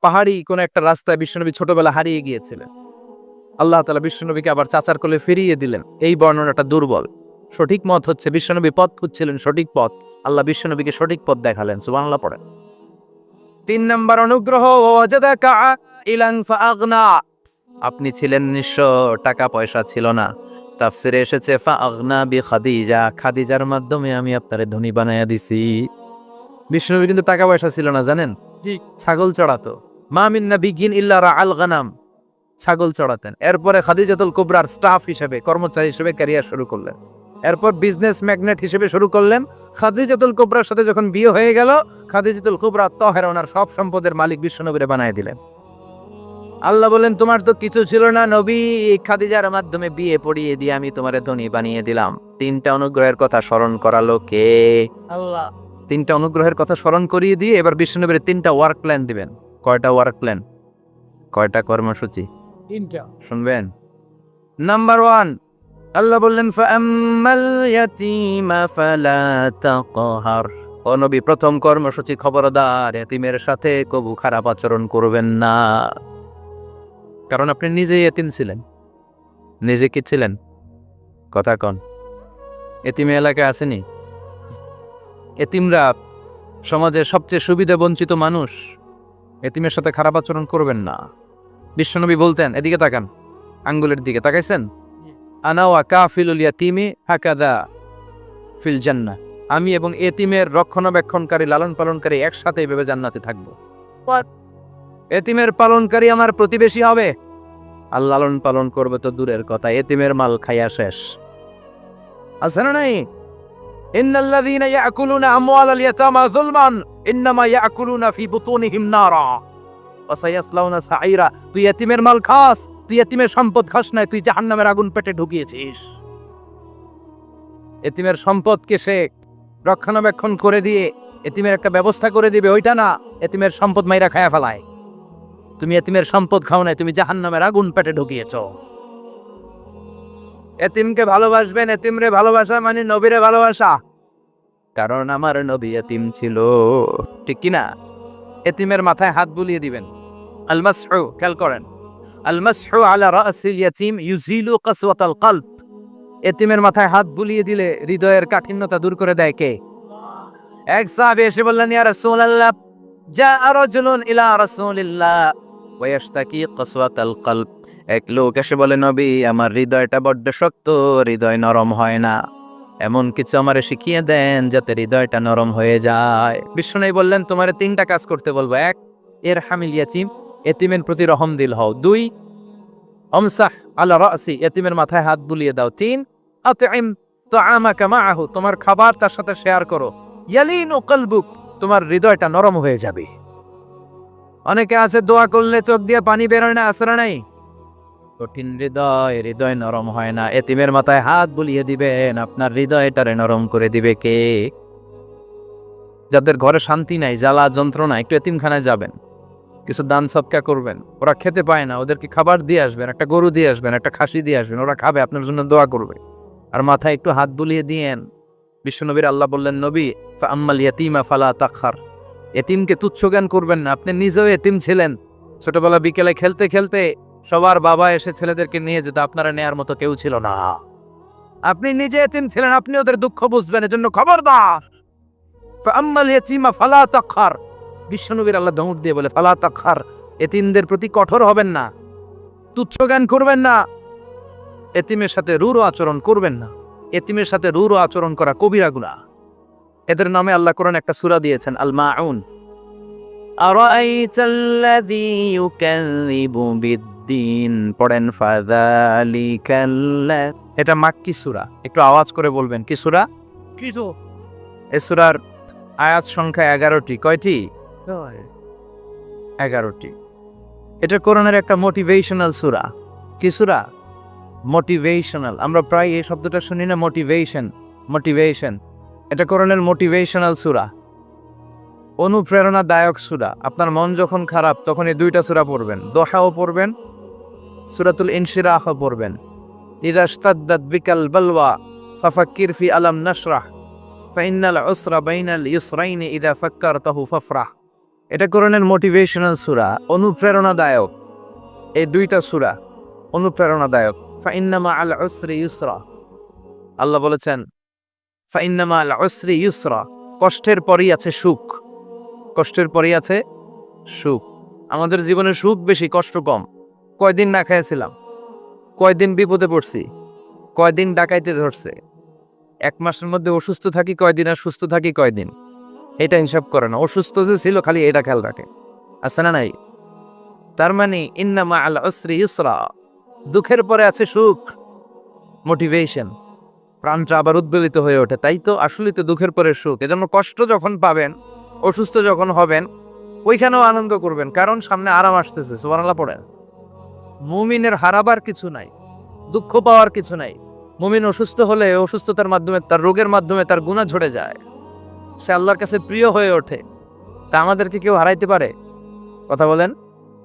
পাহাড়ি কোন একটা রাস্তায় বিশ্বনবী ছোটবেলা হারিয়ে গিয়েছিলেন, আল্লাহ তাআলা বিশ্বনবীকে আবার চাচার কোলে ফিরিয়ে দিলেন। এই বর্ণনাটা দুর্বল। সঠিক মত হচ্ছে বিশ্বনবী পথ খুঁজছিলেন, সঠিক পথ, আল্লাহ বিশ্বনবীকে সঠিক পথ দেখালেন, সুবহানাল্লাহ পড়েন। 3 নম্বর অনুগ্রহ, ওয়াজাদাকা ইলান ফাআগনা। আপনি ছিলেন নিঃস্ব, টাকা পয়সা ছিল না। তাফসিরে এসেছে ফাআগনা বিখাদিজা, খাদিজার মাধ্যমে আমি আপনারে ধনী বানায়া দিছি। বিশ্বনবী কিন্তু টাকা পয়সা ছিল না, জানেন? ছাগল চড়াতো। মা মিন নাবিয়্যিন ইল্লা রাআল গানাম, ছাগল চড়াতেন। এরপরে খাদিজাতুল কুবরার স্টাফ হিসেবে, কর্মচারী হিসেবে ক্যারিয়ার শুরু করলেন। এরপর বিজনেস ম্যাগনেট হিসেবে শুরু করলেন। খাদিজাতুল কুবরার সাথে যখন বিয়ে হয়ে গেল, খাদিজাতুল কুবরা তাহেরা ওনার সব সম্পদের মালিক বিশ্বনবীরে বানায় দিলেন। আল্লাহ বলেন তোমার তো কিছু ছিল না নবী, খাদিজার মাধ্যমে বিয়ে পড়িয়ে দিয়ে আমি তোমারে ধনী বানিয়ে দিলাম। 3টা অনুগ্রহের কথা স্মরণ করালো কে? আল্লাহ। 3টা অনুগ্রহের কথা স্মরণ করিয়ে দিয়ে এবার বিশ্বনবীর 3টা ওয়ার্ক প্ল্যান দিবেন। কয়টা ওয়ার্ক প্ল্যান, কয়টা কর্মসূচি 3টা শুনবেন? নাম্বার 1, আল্লাহ বললেন ফাআম্মাল ইয়াতীমা ফালা তাকহার। ও নবী, প্রথম কর্মসূচি খবরদার, এতিমের সাথে কবু খারাপ আচরণ করবেন না। কারণ আপনি নিজেই এতিম ছিলেন। নিজে কি ছিলেন? কথা কন। এতিমে এলাকায় আসেনি? এতিমরা সমাজের সবচেয়ে সুবিধা বঞ্চিত মানুষ, এতিমের সাথে খারাপ আচরণ করবেন না। বিশ্বনবী বলতেন, এদিকে তাকান, আঙ্গুলের দিকে তাকাইছেন, আনা ওয়া কাফিলুল ইয়াতীমি হাকাযা ফিল জান্নাহ, আমি এবং এতিমের রক্ষণাবেক্ষণকারী লালন পালনকারী একসাথে এভাবে জান্নাতে থাকবো। এতিমের পালনকারী আমার প্রতিবেশী হবে, আর লালন পালন করবে তো দূরের কথা, এতিমের মাল খাইয়া শেষ। আছে না নাই? ইন্নাল্লাযীনা ইয়াকুলুনা আমওয়ালাল ইয়াতামা যুলমান ইন্নামা ইয়াকুলুনা ফি বুতুনিহিম নারা ওয়া সায়াসলাউনা সাঈরা। তুই এতিমের মাল খাস, তুই এতিমের সম্পদ খাস না, তুই জাহান্নামের আগুন পেটে ঢুকিয়েছিস। এতিমের সম্পদকে সে রক্ষণাবেক্ষণ করে দিয়ে এতিমের একটা ব্যবস্থা করে দিবে, ওইটা না, এতিমের সম্পদ মাইরা খায়া ফেলায়। তুমি এতিমের সম্পদ খাও না, তুমি জাহান্নামের আগুন পেটে ঢুকিয়েছ। এতিমকে ভালোবাসবেন, এতিমরে ভালোবাসা মানে নবীরে ভালোবাসা। কারণ আমার নবী এতিম ছিল, ঠিক কিনা? এতিমের মাথায় হাত বুলিয়ে দিবেন। আল মাসহু, খেয়াল করেন, আল মাসহু আলা রাসিল ইয়াতীম ইউজিলু কাসওয়াতাল কলব। এতিমের মাথায় হাত বুলিয়ে দিলে হৃদয়ের কাঠিন্যতা দূর করে দেয় কে? এক সাহাবী এসে বললেন, ইয়া রাসূলুল্লাহ, জাআ রাজুলুন ইলা রাসূলিল্লাহ ওয়া ইয়াশতাকি কাসওয়াতাল কলব। এক লোক এসে বলে, নবী, আমার হৃদয়টা বড্ড শক্ত, হৃদয় নরম হয় না, এমন কিছু আমারে শিখিয়ে দেন যাতে হৃদয়টা নরম হয়ে যায়। বিশ্বনবী বললেন, তোমারে 3টা কাজ করতে বলবো। 1, ইরহামিল ইয়াতীম, এতিমের প্রতি রহম দিল হও। 2, আমসাহ আলা রাসি, এতিমের মাথায় হাত বুলিয়ে দাও। 3, আতইম তাআমাকা মাআহু, তোমার খাবার তার সাথে শেয়ার করো। ইয়ালিনু কলবুক, তোমার হৃদয়টা নরম হয়ে যাবে। অনেকে আছে দোয়া করলে চোখ দিয়ে পানি বের হয় না, আসরা নাই? কঠিন হৃদয়, হৃদয় নরম হয় না। এতিমের মাথায় হাত বুলিয়ে দিবেন, আপনার হৃদয়টারে নরম করে দিবে কে? যাদের ঘরে শান্তি নাই, জ্বালা যন্ত্রণা, একটু এতিমখানায় যাবেন, কিছু দান সদকা করবেন। ওরা খেতে পায় না, ওদেরকে খাবার দিয়ে আসবেন, একটা গরু দিয়ে আসবেন, একটা খাসি দিয়ে আসবেন, ওরা খাবে, আপনার জন্য দোয়া করবে। আর মাথায় একটু হাত বুলিয়ে দিয়েন। বিশ্বনবীর আল্লাহ বললেন, নবী, ফাআম্মাল ইয়াতীমা ফালা তাকহার, এতিমকে তুচ্ছ জ্ঞান করবেন না। আপনি নিজেও এতিম ছিলেন। ছোটবেলা বিকেলে খেলতে খেলতে সবার বাবা এসে ছেলেদেরকে নিয়ে যেত, আপনারা নেয়ার মতো কেউ ছিল না। আপনি নিজে এতিম ছিলেন, আপনি ওদের দুঃখ বুঝবেন, এজন্য খবরদার, ফাআম্মাল ইয়াতীমা ফালা তাকহার। বিশ্বনবীর আল্লাহ দমক দিয়ে বলে, ফালা তাকহার, এতিমদের প্রতি কঠোর হবেন না, তুচ্ছ জ্ঞান করবেন না, এতিমের সাথে রূঢ় আচরণ করবেন না। এতিমের সাথে রূঢ় আচরণ করা কবিরা গুনাহ। এদের নামে আল্লাহ কোরআন একটা সূরা দিয়েছেন, আল মাউন। আরাআইতাল্লাযী ইউকাযযিবু বিদ্দীন, পড়েন ফাযালিকাল্লা। এটা মাক্কি সূরা, একটু আওয়াজ করে বলবেন কি সূরা? কিছু এই সূরার আয়াত সংখ্যা 11টি। কয়টি? 11টি। এটা কোরআনের একটা মোটিভেশনাল সূরা। কি সূরা? মোটিভেশনাল। আমরা প্রায় এই শব্দটা শুনি না, মোটিভেশন। মোটিভেশন, এটা কোরআনের মোটিভেশনাল সূরা, অনুপ্রেরণাদায়ক সূরা। আপনার মন যখন খারাপ তখন এই দুইটা সূরা পড়বেন, দোহাও পড়বেন, সূরাতুল ইনশিরাহও পড়বেন। ইযা ইশতাদ্দাত বিকাল বালওয়া ফাফাক্কির ফি আলাম নাশরাহ ফাইন্নাল উসরা বাইনাল ইউসরাইনি ইযা ফাক্কারতাহু ফাফরাহ। এটা কোরআনের মোটিভেশনাল সূরা, অনুপ্রেরণাদায়ক। এই দুইটা সূরা অনুপ্রেরণাদায়ক। ফাইন্না মাআল উসরি ইউসরা, আল্লাহ বলেছেন ফাইন্না মাআল উসরি ইউসরা, কষ্টের পরেই আছে সুখ। কষ্টের পরেই আছে সুখ। আমাদের জীবনে সুখ বেশি, কষ্ট কম। কয়দিন না খাইছিলাম, কয়দিন বিপদে পড়ছি, কয়দিন ডাকাইতে ধরছে, 1 মাসের মধ্যে অসুস্থ থাকি কয়দিন আর সুস্থ থাকি কয়দিন, এটা হিসাব করে না। অসুস্থ যে ছিল খালি এটা খেয়াল রাখে, আছে না নাই? তার মানে ইন্না মাআল উসরি ইউসরা, দুঃখের পরে আছে সুখ। মোটিভেশন, প্রাণটা আবার উদ্বেলিত হয়ে ওঠে। তাই তো, আসলেই তো দুঃখের পরে সুখ। এজন্য কষ্ট যখন পাবেন, অসুস্থ যখন হবেন, ওইখানেও আনন্দ করবেন, কারণ সামনে আরাম আসতেছে। সুবহানাল্লাহ পড়েন। মুমিনের হারাবার কিছু নাই, দুঃখ পাওয়ার কিছু নাই। মুমিন অসুস্থ হলে অসুস্থতার মাধ্যমে, তার রোগের মাধ্যমে তার গুনাহ ঝরে যায়, সে আল্লাহর কাছে প্রিয় হয়ে ওঠে। তা আমাদেরকে কেউ হারাইতে পারে? কথা বলেন,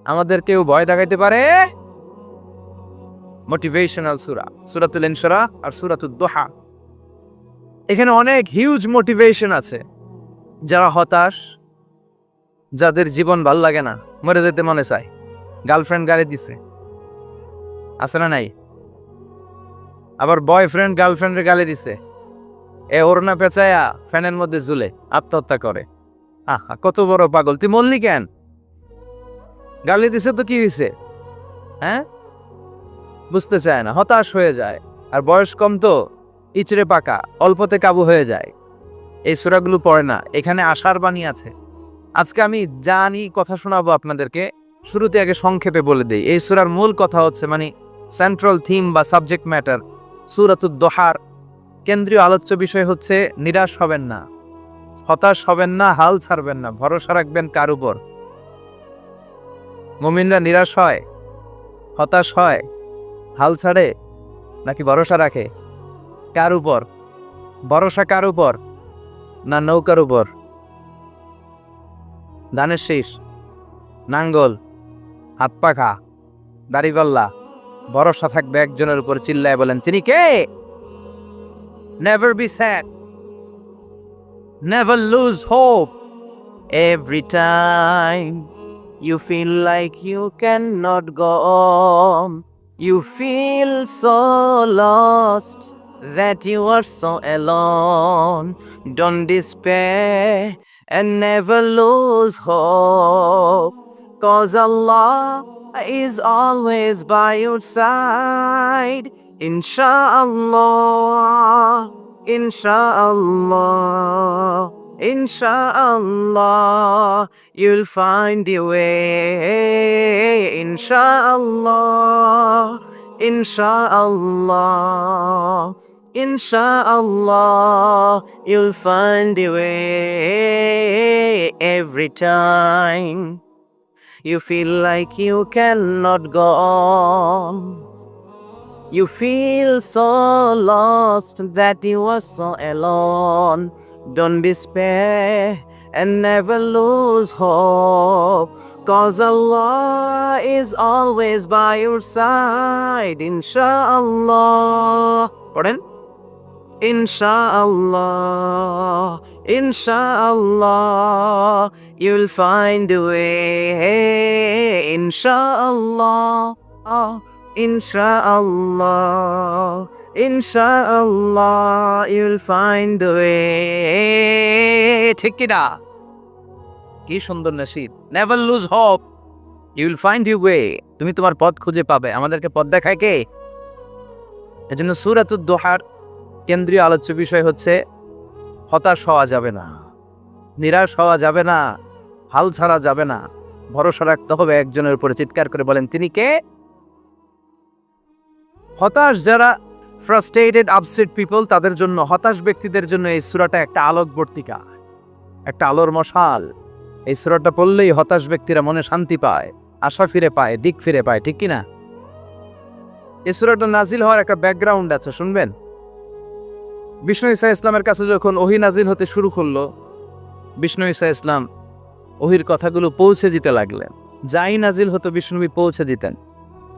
আমাদের কেউ ভয় দেখাইতে পারে? মোটিভেশনাল সূরা, সূরাতুল ইনশিরাহ আর সূরাতুদ দুহা। এখানে অনেক হিউজ মোটিভেশন আছে। যারা হতাশ, যাদের জীবন ভাল লাগে না, মরে যেতে মনে চায়, গার্লফ্রেন্ড গালি দিছে, আছে না নাই? আবার বয়ফ্রেন্ড গার্লফ্রেন্ডের গালি দিছে, এ ওড়না পেঁচায়া ফ্যানের মধ্যে ঝুলে আত্মহত্যা করে। আহা, কত বড় পাগল! তুই মরলি কেন? গালি দিছে তো কি হয়েছে? হ্যাঁ, বুঝতে চায় না, হতাশ হয়ে যায়। আর বয়স কম তো, ইচড়ে পাকা, অল্পতে কাবু হয়ে যায়। এই সূরাগুলো পড়ে না। এখানে আশার বাণী আছে। আজকে আমি জানি কথা শোনাবো আপনাদেরকে, শুরুতে আগে সংক্ষেপে বলে দেই। এই সূরার মূল কথা হচ্ছে, মানে সেন্ট্রাল থিম বা সাবজেক্ট ম্যাটার, সূরাতুদ দুহার কেন্দ্রীয় আলোচ্য বিষয় হচ্ছে নিরাশ হবেন না, হতাশ হবেন না, হাল ছাড়বেন না। ভরসা রাখবেন কার উপর? মুমিনরা নিরাশ হয়, হতাশ হয়, হাল ছাড়ে, নাকি ভরসা রাখে? কার উপর ভরসা? কার উপর? না নৌকার উপর? ধানের শীষ, নাঙ্গল, হাত পাখা, দাড়িপাল্লা, ভরসা থাকবে একজনের উপর। চিল্লায় বলেন, তিনি কে? Never be sad, never lose hope. Every time you feel like you cannot go on, you feel so lost that you are so alone. Don't despair and never lose hope, 'cause Allah is always by your side. Inshallah, inshallah, inshallah, you'll find your way. Inshallah, inshallah, inshallah, you'll find your way. Every time you feel like you cannot go on, you feel so lost that you are so alone. Don't despair and never lose hope, 'cause Allah is always by your side. Inshallah. Pardon? Inshallah, inshallah, you'll find a way. Inshallah, inshallah, inshallah, you'll find a way. ঠিক কি না? কি সুন্দর নসিব! Never lose hope, you'll find you way. তুমি তোমার পথ খুঁজে পাবে। আমাদেরকে পথ দেখায় কে? এজন্য সূরাতুদ দুহার কেন্দ্রীয় আলোচ্য বিষয় হচ্ছে হতাশ হওয়া যাবে না, নিরাশ হওয়া যাবে না, হাল ছাড়া যাবে না, ভরসা রাখতে হবে একজনের উপরে। চিৎকার করে বলেন, তিনি কে? হতাশ যারা, ফ্রাস্ট্রেটেড আপসেট পিপল, তাদের জন্য, হতাশ ব্যক্তিদের জন্য এই সূরাটা একটা আলোকবর্তিকা, একটা আলোর মশাল। এই সূরাটা পড়লেই হতাশ ব্যক্তিরা মনে শান্তি পায়, আশা ফিরে পায়, দিক ফিরে পায়, ঠিক কিনা? এই সূরাটা নাজিল হওয়ার একটা ব্যাকগ্রাউন্ড আছে, শুনবেন। বিষ্ণু ঈসা ইসলামের কাছে যখন ওহী নাজিল হতে শুরু করলো, বিষ্ণু ঈসা ইসলাম ওহীর কথাগুলো পৌঁছে দিতে লাগলেন। যাই নাজিল হতো বিষ্ণুনবী পৌঁছে দিতেন,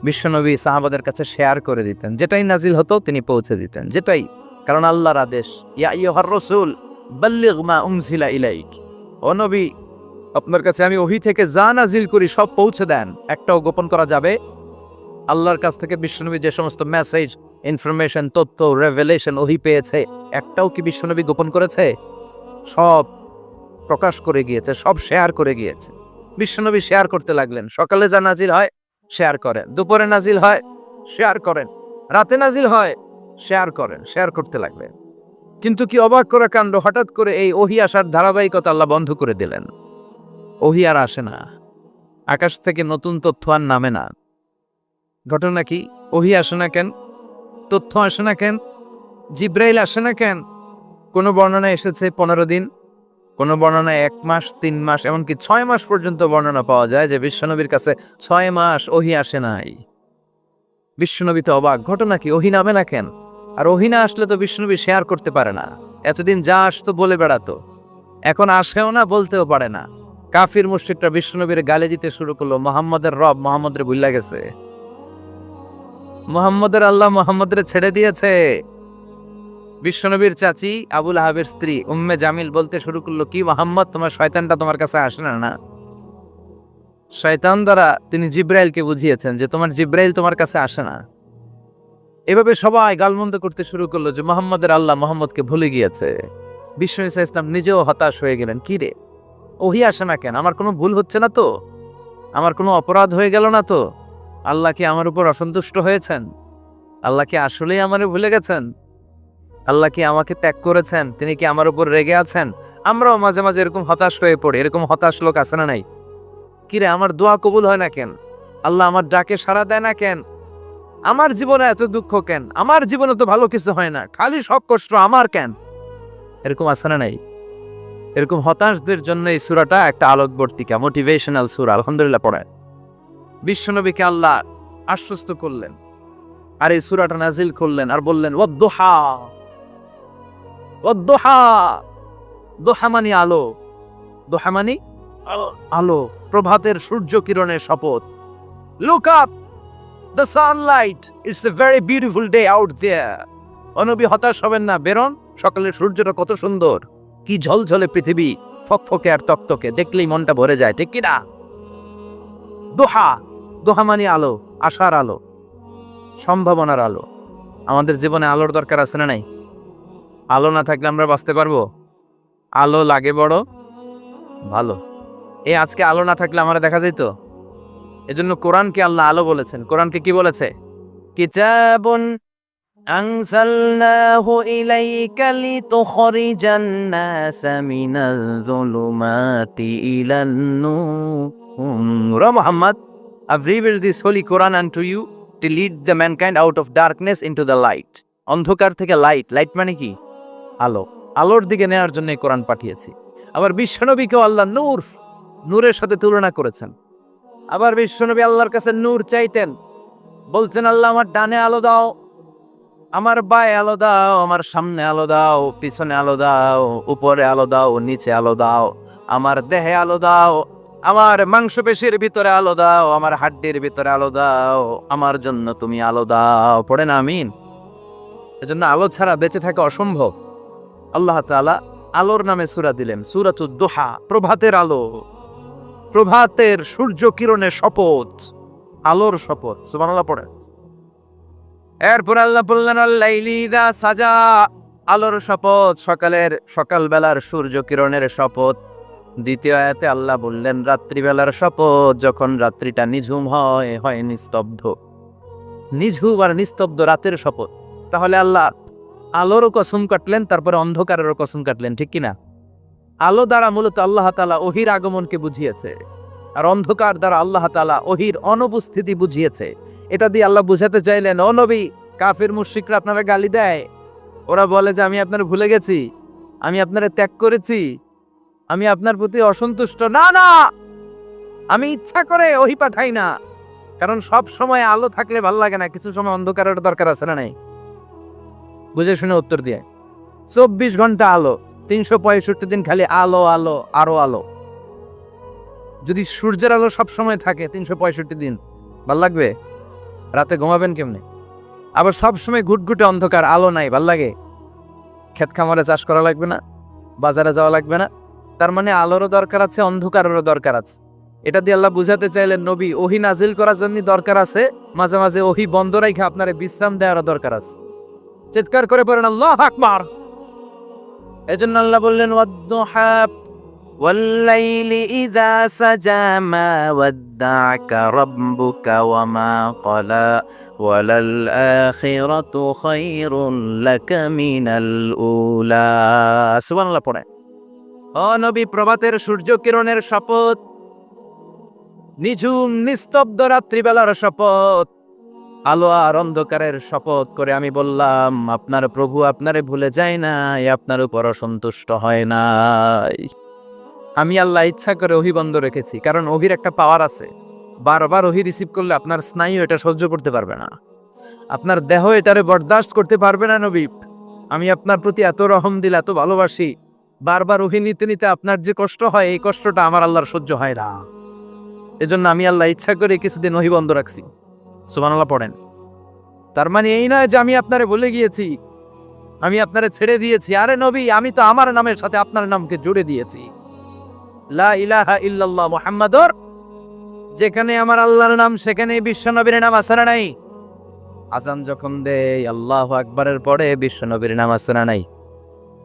বিশ্বনবী সাহাবাদের কাছে শেয়ার করে দিতেন। যেটাই নাজিল হতো তিনি পৌঁছে দিতেন, যেটাই, কারণ আল্লাহর আদেশ, ইয়া আইয়ুহার রাসূল বাল্লিগ মা উনজিলা ইলাইক, ও নবী আপনার কাছে আমি ওহী থেকে যা নাজিল করি সব পৌঁছে দেন, একটাও গোপন করা যাবে। আল্লাহর কাছ থেকে বিশ্বনবী যে সমস্ত মেসেজ, ইনফরমেশন, তথ্য, রেভেলেশন ওহী পেয়েছে, একটাও কি বিশ্বনবী গোপন করেছে? সব প্রকাশ করে গিয়েছে, সব শেয়ার করে গিয়েছে। বিশ্বনবী শেয়ার করতে লাগলেন। সকালে যা নাজিল হয় শেয়ার করেন, দুপুরে নাজিল হয় শেয়ার করেন, রাতে নাজিল হয় শেয়ার করেন, শেয়ার করতে লাগলেন। কিন্তু কি অবাক করা কাণ্ড, হঠাৎ করে এই ওহী আসার ধারাবাহিকতা আল্লাহ বন্ধ করে দিলেন। ওহী আর আসে না, আকাশ থেকে নতুন তথ্য আর নামে না। ঘটনা কি? ওহী আসে না কেন? তথ্য আসে না কেন? জিব্রাইল আসে না কেন? কোনো বর্ণনায় এসেছে 15 দিন, কোনো বর্ণনায় 1 মাস, 3 মাস, এমনকি 6 মাস পর্যন্ত বর্ণনা পাওয়া যায় যে বিশ্বনবীর কাছে 6 মাস ওহী আসে নাই। বিশ্বনবী তো অবাক, ঘটনা কি? ওহী নামে না কেন? আর ওহী না আসলে তো বিশ্বনবী শেয়ার করতে পারে না। এতদিন যা আসতো বলে বেড়াতো, এখন আসেও না, বলতেও পারে না। কাফির মুশরিকরা বিশ্বনবীর গালি দিতে শুরু করলো, মুহাম্মদের রব মুহাম্মদরে ভুইলা গেছে, মুহাম্মদের আল্লাহ মুহাম্মদরে ছেড়ে দিয়েছে। বিশ্বনবীর চাচি আবুল আহাবের স্ত্রী উম্মে জামিল বলতে শুরু করলো, কি মুহাম্মদ, তোমার শয়তানটা তোমার কাছে আসে না? না, শয়তান দ্বারা তিনি জিব্রাইলকে বুঝিয়েছেন যে তোমার জিব্রাইল তোমার কাছে আসে না। এভাবে সবাই গালমন্দ করতে শুরু করলো যে মুহাম্মদের আল্লাহ মুহাম্মদকে ভুলে গিয়েছে। বিষ্ণু ঈসা ইসলাম নিজেও হতাশ হয়ে গেলেন। কি রে, ওহী আসে না কেন? আমার কোনো ভুল হচ্ছে না তো? আমার কোনো অপরাধ হয়ে গেল না তো? আল্লাহ কি আমার উপর অসন্তুষ্ট হয়েছেন? আল্লাহ কি আসলেই আমারে ভুলে গেছেন? আল্লাহ কি আমাকে ত্যাগ করেছেন? তিনি কি আমার উপর রেগে আছেন? আমরাও মাঝে মাঝে এরকম হতাশ হয়ে পড়ি। এরকম হতাশ লোক আছে না নাই? কিরে, আমার দোয়া কবুল হয় না কেন? আল্লাহ আমার ডাকে সাড়া দেয় না কেন? আমার জীবনে এত দুঃখ কেন? আমার জীবনে তো ভালো কিছু হয় না, খালি সব কষ্ট আমার কেন? এরকম আছে না নাই? এরকম হতাশদের জন্য এই সূরাটা একটা আলোকবর্তিকা, মোটিভেশনাল সূরা। আলহামদুলিল্লাহ পড়ে বিশ্বনবীকে আল্লাহ আশ্বস্ত করলেন, আর এই সূরাটা নাজিল করলেন, আর বললেন ওয়াদ-দুহা, ওয়াদ-দুহা। দুহা মানে আলো, দুহা মানে আলো, প্রভাতের সূর্য কিরণের শপথ। Look up, the sunlight, it's a very beautiful day out there. অনবী হতাশ হবেন না, বেরোন, সকালের সূর্যটা কত সুন্দর, কি ঝলঝলে পৃথিবী, ফকফকে আর তকতকে, দেখলেই মনটা ভরে যায়, ঠিক কিনা? দোহা, দোহা মানে আলো, আশার আলো, সম্ভাবনার আলো। আমাদের জীবনে আলোর দরকার আছে না নাই? আলো না থাকলে আমরা বাঁচতে পারবো? আলো লাগে বড় ভালো। এই আজকে আলো না থাকলে আমরা দেখা যেত। এজন্য কোরআনকে আল্লাহ আলো বলেছেন। কোরআনকে কি বলেছে? কিতাবুন আনজালনাহু ইলাইকা লিতুখরিজান নাসা মিনাল যুলুমাতি ইলান নূর। Muhammad, I've revealed this holy Quran unto you to lead the mankind out of darkness into the light. অন্ধকার থেকে লাইট, লাইট মানে কি? আলো, আলোর দিকে নেওয়ার জন্য এই কোরআন পাঠিয়েছি। আবার বিশ্বনবীকেও আল্লাহ নূর, নূরের সাথে তুলনা করেছেন। আবার বিশ্বনবী আল্লাহর কাছে নূর চাইতেন, বলতেন আল্লাহ আমার ডানে আলো দাও, আমার বায়ে আলো দাও, আমার সামনে আলো দাও, পিছনে আলো দাও, উপরে আলো দাও, নিচে আলো দাও, আমার দেহে আলো দাও, আমার মাংসপেশির ভিতরে আলো দাও, আমার হাড্ডির ভিতরে আলো দাও, আমার জন্য তুমি আলো দাও। পড়ে না আমিন? এজন্য আলো ছাড়া বেঁচে থাকা অসম্ভব। আল্লাহ তাআলা আলোর নামে সূরা দিলেন, সূরাতুদ দুহা, প্রভাতের আলো, প্রভাতের সূর্য কিরণের শপথ, আলোর শপথ। সুবহানাল্লাহ পড়ে। এরপর আল্লাহ বললেন আল-লাইলি ইযা সাজা, আলোর শপথ, সকালবেলার সূর্য কিরণের শপথ। দ্বিতীয় আয়াতে আল্লাহ বললেন রাত্রিবেলার শপথ, যখন রাত্রিটা নিঝুম হয় নিস্তব্ধ, নিঝুম আর নিস্তব্ধ রাতের শপথ। তাহলে আল্লাহ আলোরও কসম কাটলেন, তারপরে অন্ধকারেরও কসম কাটলেন, ঠিক কিনা? আলো দ্বারা মূলত আল্লাহ তাআলা ওহির আগমনকে বুঝিয়েছে, আর অন্ধকার দ্বারা আল্লাহ তাআলা ওহির অনুপস্থিতি বুঝিয়েছে। এটা দিয়ে আল্লাহ বুঝাতে চাইলেন, ও নবী, কাফির মুশরিকরা আপনারা গালি দেয়, ওরা বলে যে আমি আপনার ভুলে গেছি, আমি আপনারে ত্যাগ করেছি, আমি আপনার প্রতি অসন্তুষ্ট। না না, আমি ইচ্ছা করে ওহি পাঠাই না, কারণ সব সময় আলো থাকলে ভাল লাগে না, কিছু সময় অন্ধকারের দরকার আছে না নাই? বুঝে শুনে উত্তর দিয়ে। 24 ঘন্টা আলো, 365 দিন খালি আলো আলো আরো আলো। যদি সূর্যের আলো সব সময় থাকে 365 দিন, ভাল লাগবে? রাতে ঘুমাবেন কেমনে? আবার সব সময় ঘুটঘুটে অন্ধকার, আলো নাই, ভাল লাগে? ক্ষেত খামারে চাষ করা লাগবে না, বাজারে যাওয়া লাগবে না। তার মানে আলোরও দরকার আছে, অন্ধকারেরও দরকার আছে। এটা দিয়ে আল্লাহ বুঝাতে চাইলেন, নবী, ওহি নাজিল করার জন্য দরকার আছে, মাঝে মাঝে ওহি বন্ধ রাখা আপনারে বিশ্রাম দেওয়ার দরকার আছে। চিৎকার করে পড়েন আল্লাহু আকবার। এজন্য আল্লাহ বললেন, ওয়াদ-দুহা ওয়াল-লাইলি ইযা সাজা মা ওয়াদ্দা'আকা রাব্বুকা ওয়া মা ক্বালা ওয়ালাল আখিরাতু খায়রুন লাকা মিনাল উলা। সুবহানাল্লাহ পড়ে। ও নবী, প্রভাতের সূর্য কিরণের শপথ, নিঝুম নিস্তব্ধ রাত্রিবেলার শপথ, আলো আর অন্ধকারের শপথ করে আমি বললাম, আপনার প্রভু আপনারে ভুলে যায় নাই, আপনার উপর অসন্তুষ্ট হয় নাই। আমি আল্লাহ ইচ্ছা করে ওহি বন্ধ রেখেছি, কারণ ওহির একটা পাওয়ার আছে। বারবার ওহি রিসিভ করলে আপনার স্নায়ু এটা সহ্য করতে পারবে না, আপনার দেহ এটারে বরদাস্ত করতে পারবে না। নবী, আমি আপনার প্রতি এত রহম দিল, এত ভালোবাসি, বারবার ওহি নিতে নিতে আপনার যে কষ্ট হয়, এই কষ্টটা আমার আল্লাহর সহ্য হয় না। এজন্য আমি আল্লাহ ইচ্ছা করে কিছুদিন ওহি বন্ধ রাখছি। সুবহানাল্লাহ পড়েন। তার মানে এই নয় যে আমি আপনারে বলে গিয়েছি, আমি আপনারে ছেড়ে দিয়েছি। আরে নবী, আমি তো আমার নামের সাথে আপনার নামকে জুড়ে দিয়েছি। লা ইলাহা ইল্লাল্লাহ মুহাম্মাদুর, যেখানে আমার আল্লাহর নাম সেখানে বিশ্ব নবীর নাম আছে না নাই? আজান যখন দেই আল্লাহু আকবারের পরে বিশ্ব নবীর নাম আছে না নাই?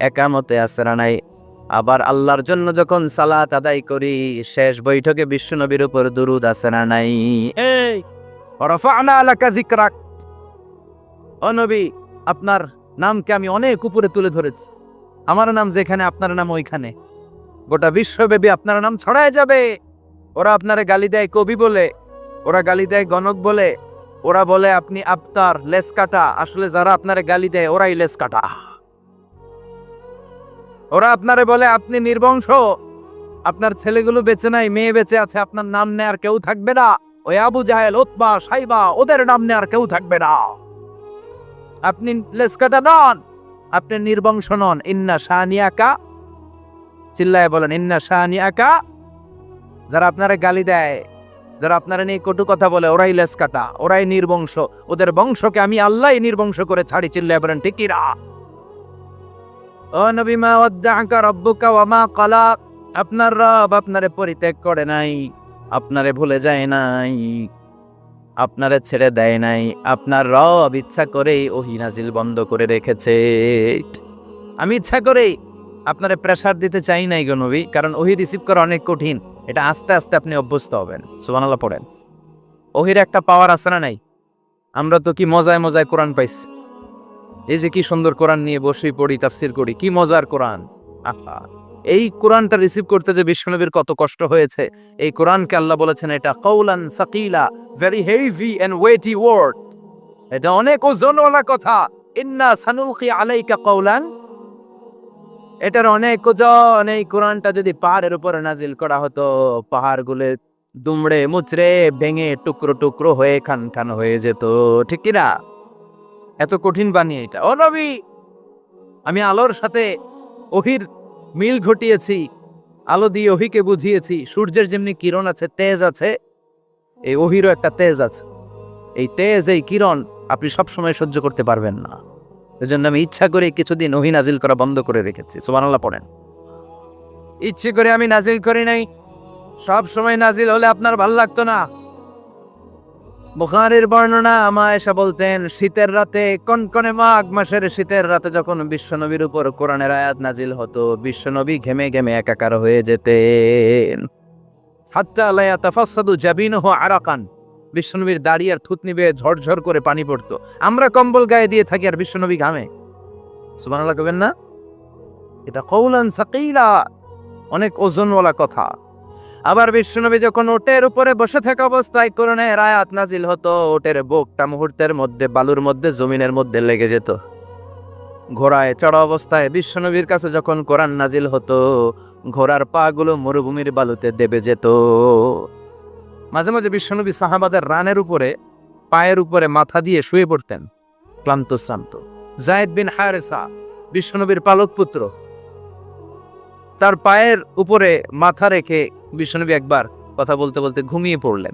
একামতে আছে না নাই? আবার আল্লাহর জন্য যখন সালাত আদায় করি, শেষ বৈঠকে বিশ্ব নবীর উপর দুরূদ আছে না নাই? এই রাফা'না লাকা যিকরাক, ও নবী, আপনার নামকে আমি অনেক উপরে তুলে ধরেছি। আমার নাম যেখানে, আপনার নাম ওইখানে। গোটা বিশ্বব্যাপী আপনার নাম ছড়ায় যাবে। ওরা আপনারে গালি দেয় কবি বলে, ওরা গালি দেয় গণক বলে, ওরা বলে আপনি আফতার, লেস কাটা। আসলে যারা আপনারে গালি দেয় ওরাই লেস কাটা। ওরা আপনারে বলে আপনি নির্বংশ, আপনার ছেলেগুলো বেঁচে নাই, মেয়ে বেঁচে আছে, আপনার নাম নেয়ার কেউ থাকবে না। ওই আবু জাহেল, উতবা, সাইবা, ওদের নাম নেয়ার কেউ থাকবে না। আপনি লেসকাটা নন, আপনি নির্বংশ নন। ইন্না শানিয়াকা, চিল্লায় বলেন, ইন্না শানিয়াকা। যারা আপনারা গালি দেয়, যারা আপনারা নিয়ে কটু কথা বলে, ওরাই লেসকাটা, ওরাই নির্বংশ। ওদের বংশকে আমি আল্লাহই নির্বংশ করে ছাড়ি। চিল্লায় বলেন ঠিক কি না? ও নবী, মা ওয়াদ্দা'আকা রাব্বুকা ওয়া মা ক্বালা, আপনার রব আপনারে পরিত্যাগ করে নাই, আপনারে ভুলে যায় নাই, আপনারে ছেড়ে দেয় নাই। আপনার রব ইচ্ছা করেই ওহী নাজিল বন্ধ করে রেখেছে। আমি ইচ্ছা করেই আপনারে প্রেসার দিতে চাই নাই গো নবী, কারণ ওহী রিসিভ করা অনেক কঠিন। এটা আস্তে আস্তে আপনি অভ্যস্ত হবেন। সুবহানাল্লাহ পড়েন। ওহীর একটা পাওয়ার আছে না নাই? আমরা তো কি মজায় মজায় কোরআন পাইছি। এই যে কি সুন্দর কোরআন নিয়ে বসে পড়ি, তাফসীর করি, কি মজার কোরআন। আহা, এই কোরআনটা রিসিভ করতে যে বিশ্বনবীর কত কষ্ট হয়েছে। এই কোরআনকে আল্লাহ বলেছেন এটা কওলান সাকিলা, very heavy and weighty word, এটা অনেক ওজনওয়ালা কথা। ইন্না সানুলকি আলাইকা কওলান, এটার অনেক ওজন। এই কোরআনটা যদি পাহাড়ের উপরে নাজিল করা হতো, পাহাড়গুলো দুমড়ে মুচড়ে ভেঙে টুকরো টুকরো হয়ে খান খান হয়ে যেত, ঠিক কি না? এত কঠিন বানিয়ে এটা। ও নবী, আমি আলোর সাথে ওহির মিল ঘটিয়েছি, আলো দিয়ে ওহিকে বুঝিয়েছি। সূর্যের যেমনি কিরণ আছে, তেজ আছে, এই ওহিরও একটা তেজ আছে। এই তেজ, এই কিরণ আপনি সবসময় সহ্য করতে পারবেন না। এজন্য আমি ইচ্ছা করে কিছুদিন ওহি নাজিল করা বন্ধ করে রেখেছি। সুবহানাল্লাহ পড়েন। ইচ্ছে করে আমি নাজিল করি নাই। সব সময় নাজিল হলে আপনার ভাল লাগতো না। বুখারীর বর্ণনা, মা আয়েশা বলতেন, শীতের রাতে, কনকনে মাঘ মাসের শীতের রাতে যখন বিশ্বনবীর উপর কোরআনের আয়াত নাজিল হতো, বিশ্বনবী ঘেমে ঘেমে একাকার হয়ে যেতেন। হাত্তা লা ইয়াতাফাসসাদু জাবিনুহু আরাকান, বিশ্বনবীর দাড়ি আর থুতনি বেয়ে ঝরঝর করে পানি পড়তো। আমরা কম্বল গায়ে দিয়ে থাকি আর বিশ্বনবী ঘামে। সুবহানাল্লাহ কবেন না? এটা কওলান সাকিলা, অনেক ওজনওয়ালা কথা। আবার বিশ্বনবী যখন ওটের উপরে বসে থাকা অবস্থায় কোরআনের আয়াত নাজিল হতো, ওটের বুকটা মুহূর্তের মধ্যে বালুর মধ্যে জমিনের মধ্যে লেগে যেত। ঘোড়ায় চড়া অবস্থায় বিশ্বনবীর কাছে যখন কোরআন নাজিল হতো, ঘোড়ার পা গুলো মরুভূমির বালুতে দেবে যেত। মাঝে মাঝে বিশ্বনবী সাহাবাদের রানের উপরে পায়ের উপরে মাথা দিয়ে শুয়ে পড়তেন, ক্লান্ত শ্রান্ত। যায়েদ বিন হারেসা বিশ্বনবীর পালক পুত্র, তার পায়ের উপরে মাথা রেখে বিশ্বনবী একবার কথা বলতে বলতে ঘুমিয়ে পড়লেন,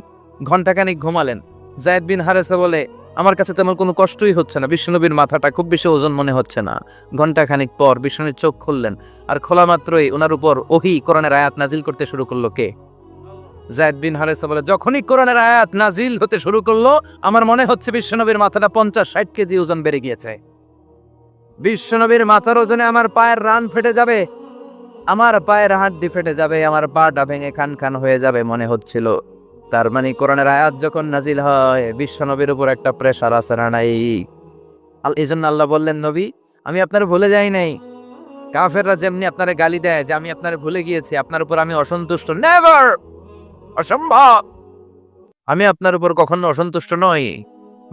ঘন্টাখানিক ঘুমালেন। যায়েদ বিন হারেসা বলে, আমার কাছে তেমন কোনো কষ্টই হচ্ছে না, বিশ্বনবীর মাথাটা খুব বেশি ওজন মনে হচ্ছে না। ঘন্টাখানিক পর বিশ্বনবীর চোখ খুললেন, আর খোলা মাত্রই ওনার উপর ওহী কোরআনের আয়াত নাজিল করতে শুরু করলো। কে? যায়েদ বিন হারেসা বলে, যখনই কোরআনের আয়াত নাজিল হতে শুরু করলো, আমার মনে হচ্ছে বিশ্বনবীর মাথাটা 50-60 কেজি ওজন বেড়ে গিয়েছে। বিশ্বনবীর মাথার ওজনে আমার পায়ের রান ফেটে যাবে, আমার পায়ের হাড্ডি ফেটে যাবে, আমার পাটা ভেঙে খান খান হয়ে যাবে মনে হচ্ছিল। তার মানে কোরআনের আয়াত যখন নাজিল হয়, বিশ্বনবীর উপর একটা প্রেশার আছে না নাই? এই জন্য আল্লাহ বললেন, নবী আমি আপনার ভুলে যাই নাই। কাফেররা যেমনি আপনারে গালি দেয় যে আমি আপনারে ভুলে গিয়েছি, আপনার উপর আমি অসন্তুষ্ট, নেভার, অসম্ভব। আমি আপনার উপর কখনো অসন্তুষ্ট নই,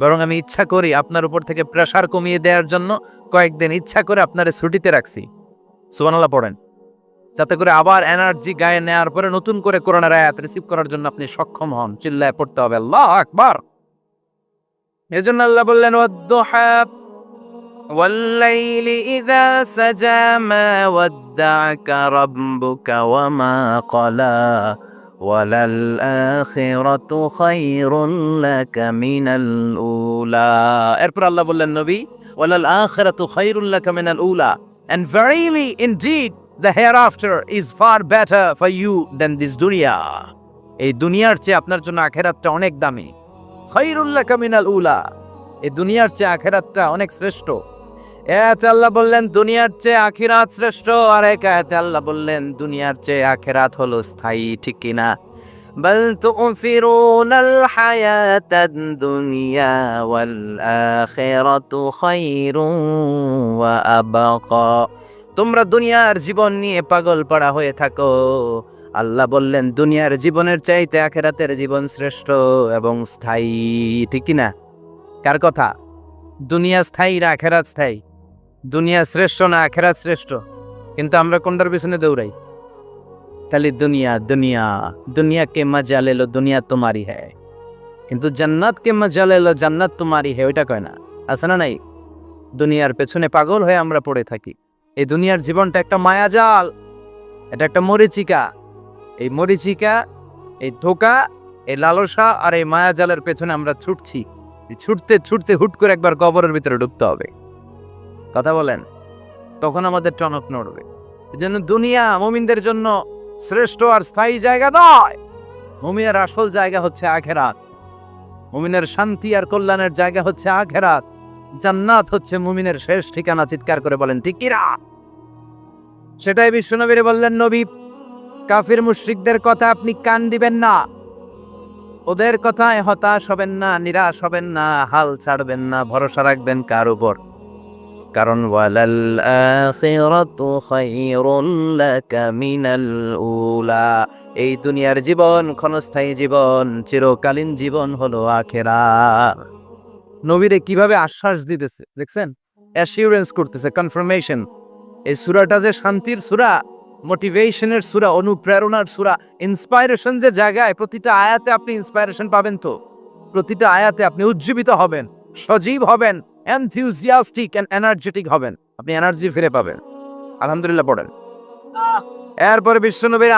বরং আমি ইচ্ছা করি আপনার উপর থেকে প্রেশার কমিয়ে দেওয়ার জন্য কয়েকদিন ইচ্ছা করে আপনারে ছুটিতে রাখছি। সুবহানাল্লাহ পড়েন, যাতে করে আবার এনার্জি গায়ে নেওয়ার পরে নতুন করে কোরআনের আয়াত রিসিভ করার জন্য আপনি সক্ষম হন। চিল্লায় পড়তে হবে আল্লাহু আকবার। এজন্য আল্লাহ বললেন, ওয়াদ-দুহা ওয়াল-লাইলি ইযা সাজা মা ওয়াদ্দা'আকা রাব্বুকা ওয়া মা ক্বালা ওয়ালাল আখিরাতু খায়রুল লাকা মিনাল উলা। এরপর আল্লাহ বললেন, নবী ওয়ালাল আখিরাতু খায়রুল লাকা মিনাল উলা, and verily indeed the hereafter is far better for you than this dunya. এই দুনিয়ার চেয়ে আপনার জন্য আখিরাতটা অনেক দামি। খায়রুল লাকা মিনাল উলা, এই দুনিয়ার চেয়ে আখিরাতটা অনেক শ্রেষ্ঠ। এতে আল্লাহ বললেন দুনিয়ার চেয়ে আখিরাত শ্রেষ্ঠ, আর এক আয়াতে আল্লাহ বললেন দুনিয়ার চেয়ে আখিরাত হলো স্থায়ী। ঠিক কিনা? বাল তুফিরুনাল হায়াতাদ দুনিয়া ওয়াল আখিরাতু খায়রুন ওয়া আবকা। তোমরা দুনিয়ার জীবন নিয়ে পাগল পাড়া হয়ে থাকো, আল্লাহ বললেন দুনিয়ার জীবনের চাইতে আখিরাতের জীবন শ্রেষ্ঠ এবং স্থায়ী। ঠিক কিনা? কার কথা? দুনিয়া স্থায়ী না আখিরাত স্থায়ী? দুনিয়া শ্রেষ্ঠ না আখিরাত শ্রেষ্ঠ? কিন্তু আমরা কোনটার পিছনে দৌড়াই? খালি দুনিয়া দুনিয়া, দুনিয়া কে মজা লে লো দুনিয়া তোমারি হ্যায়, কিন্তু জান্নাত কে মজা লে লো জান্নাত তোমারি হ্যায়, ওইটা কয় না? আছে না নাই? দুনিয়ার পেছনে পাগল হয়ে আমরা পড়ে থাকি। এই দুনিয়ার জীবনটা একটা মায়াজাল, এটা একটা মরিচিকা। এই মরিচিকা, এই ধোঁকা, এই লালসা আর এই মায়াজালের পেছনে আমরা ছুটছি। ছুটতে ছুটতে হুট করে একবার কবরের ভিতরে ডুবতে হবে। কথা বলেন, তখন আমাদের টনক নড়বে। এই জন্য দুনিয়া মুমিনদের জন্য শ্রেষ্ঠ আর স্থায়ী জায়গা নয়। মুমিনের আসল জায়গা হচ্ছে আখিরাত। মুমিনের শান্তি আর কল্যাণের জায়গা হচ্ছে আখিরাত। জান্নাত হচ্ছে মুমিনের শেষ ঠিকানা। চিৎকার করে বলেন ঠিক কিনা? সেটাই বিশ্বনবীরে বললেন, নবী কাফির মুশরিকদের কথা আপনি কান দিবেন না, ওদের কথায় হতাশ হবেন না, নিরাশ হবেন না, হাল ছাড়বেন না, ভরসা রাখবেন কার উপর? কারণ ওয়ালাল আখিরাতু খায়রুল লাকা মিনাল উলা, এই দুনিয়ার জীবন ক্ষণস্থায়ী জীবন, চিরকালীন জীবন হলো আখিরাত। নবীরে কিভাবে আশ্বাস দিতেছে দেখছেন? অ্যাসিউরেন্স করতেছে, কনফার্মেশন। এই সূরাটা যে শান্তির সূরা, মোটিভেশনের সূরা, অনুপ্রেরণার সূরা, ইন্সপাইরেশন যে জায়গায়, প্রতিটা আয়াতে আপনি ইন্সপাইরেশন পাবেন। তো প্রতিটা আয়াতে আপনি উজ্জীবিত হবেন, সজীব হবেন, এনথিউজিয়াস্টিক এন্ড এনার্জেটিক হবেন, আপনি এনার্জি ফিরে পাবেন। আলহামদুলিল্লাহ পড়েন। এরপরে বিশ্বনবীর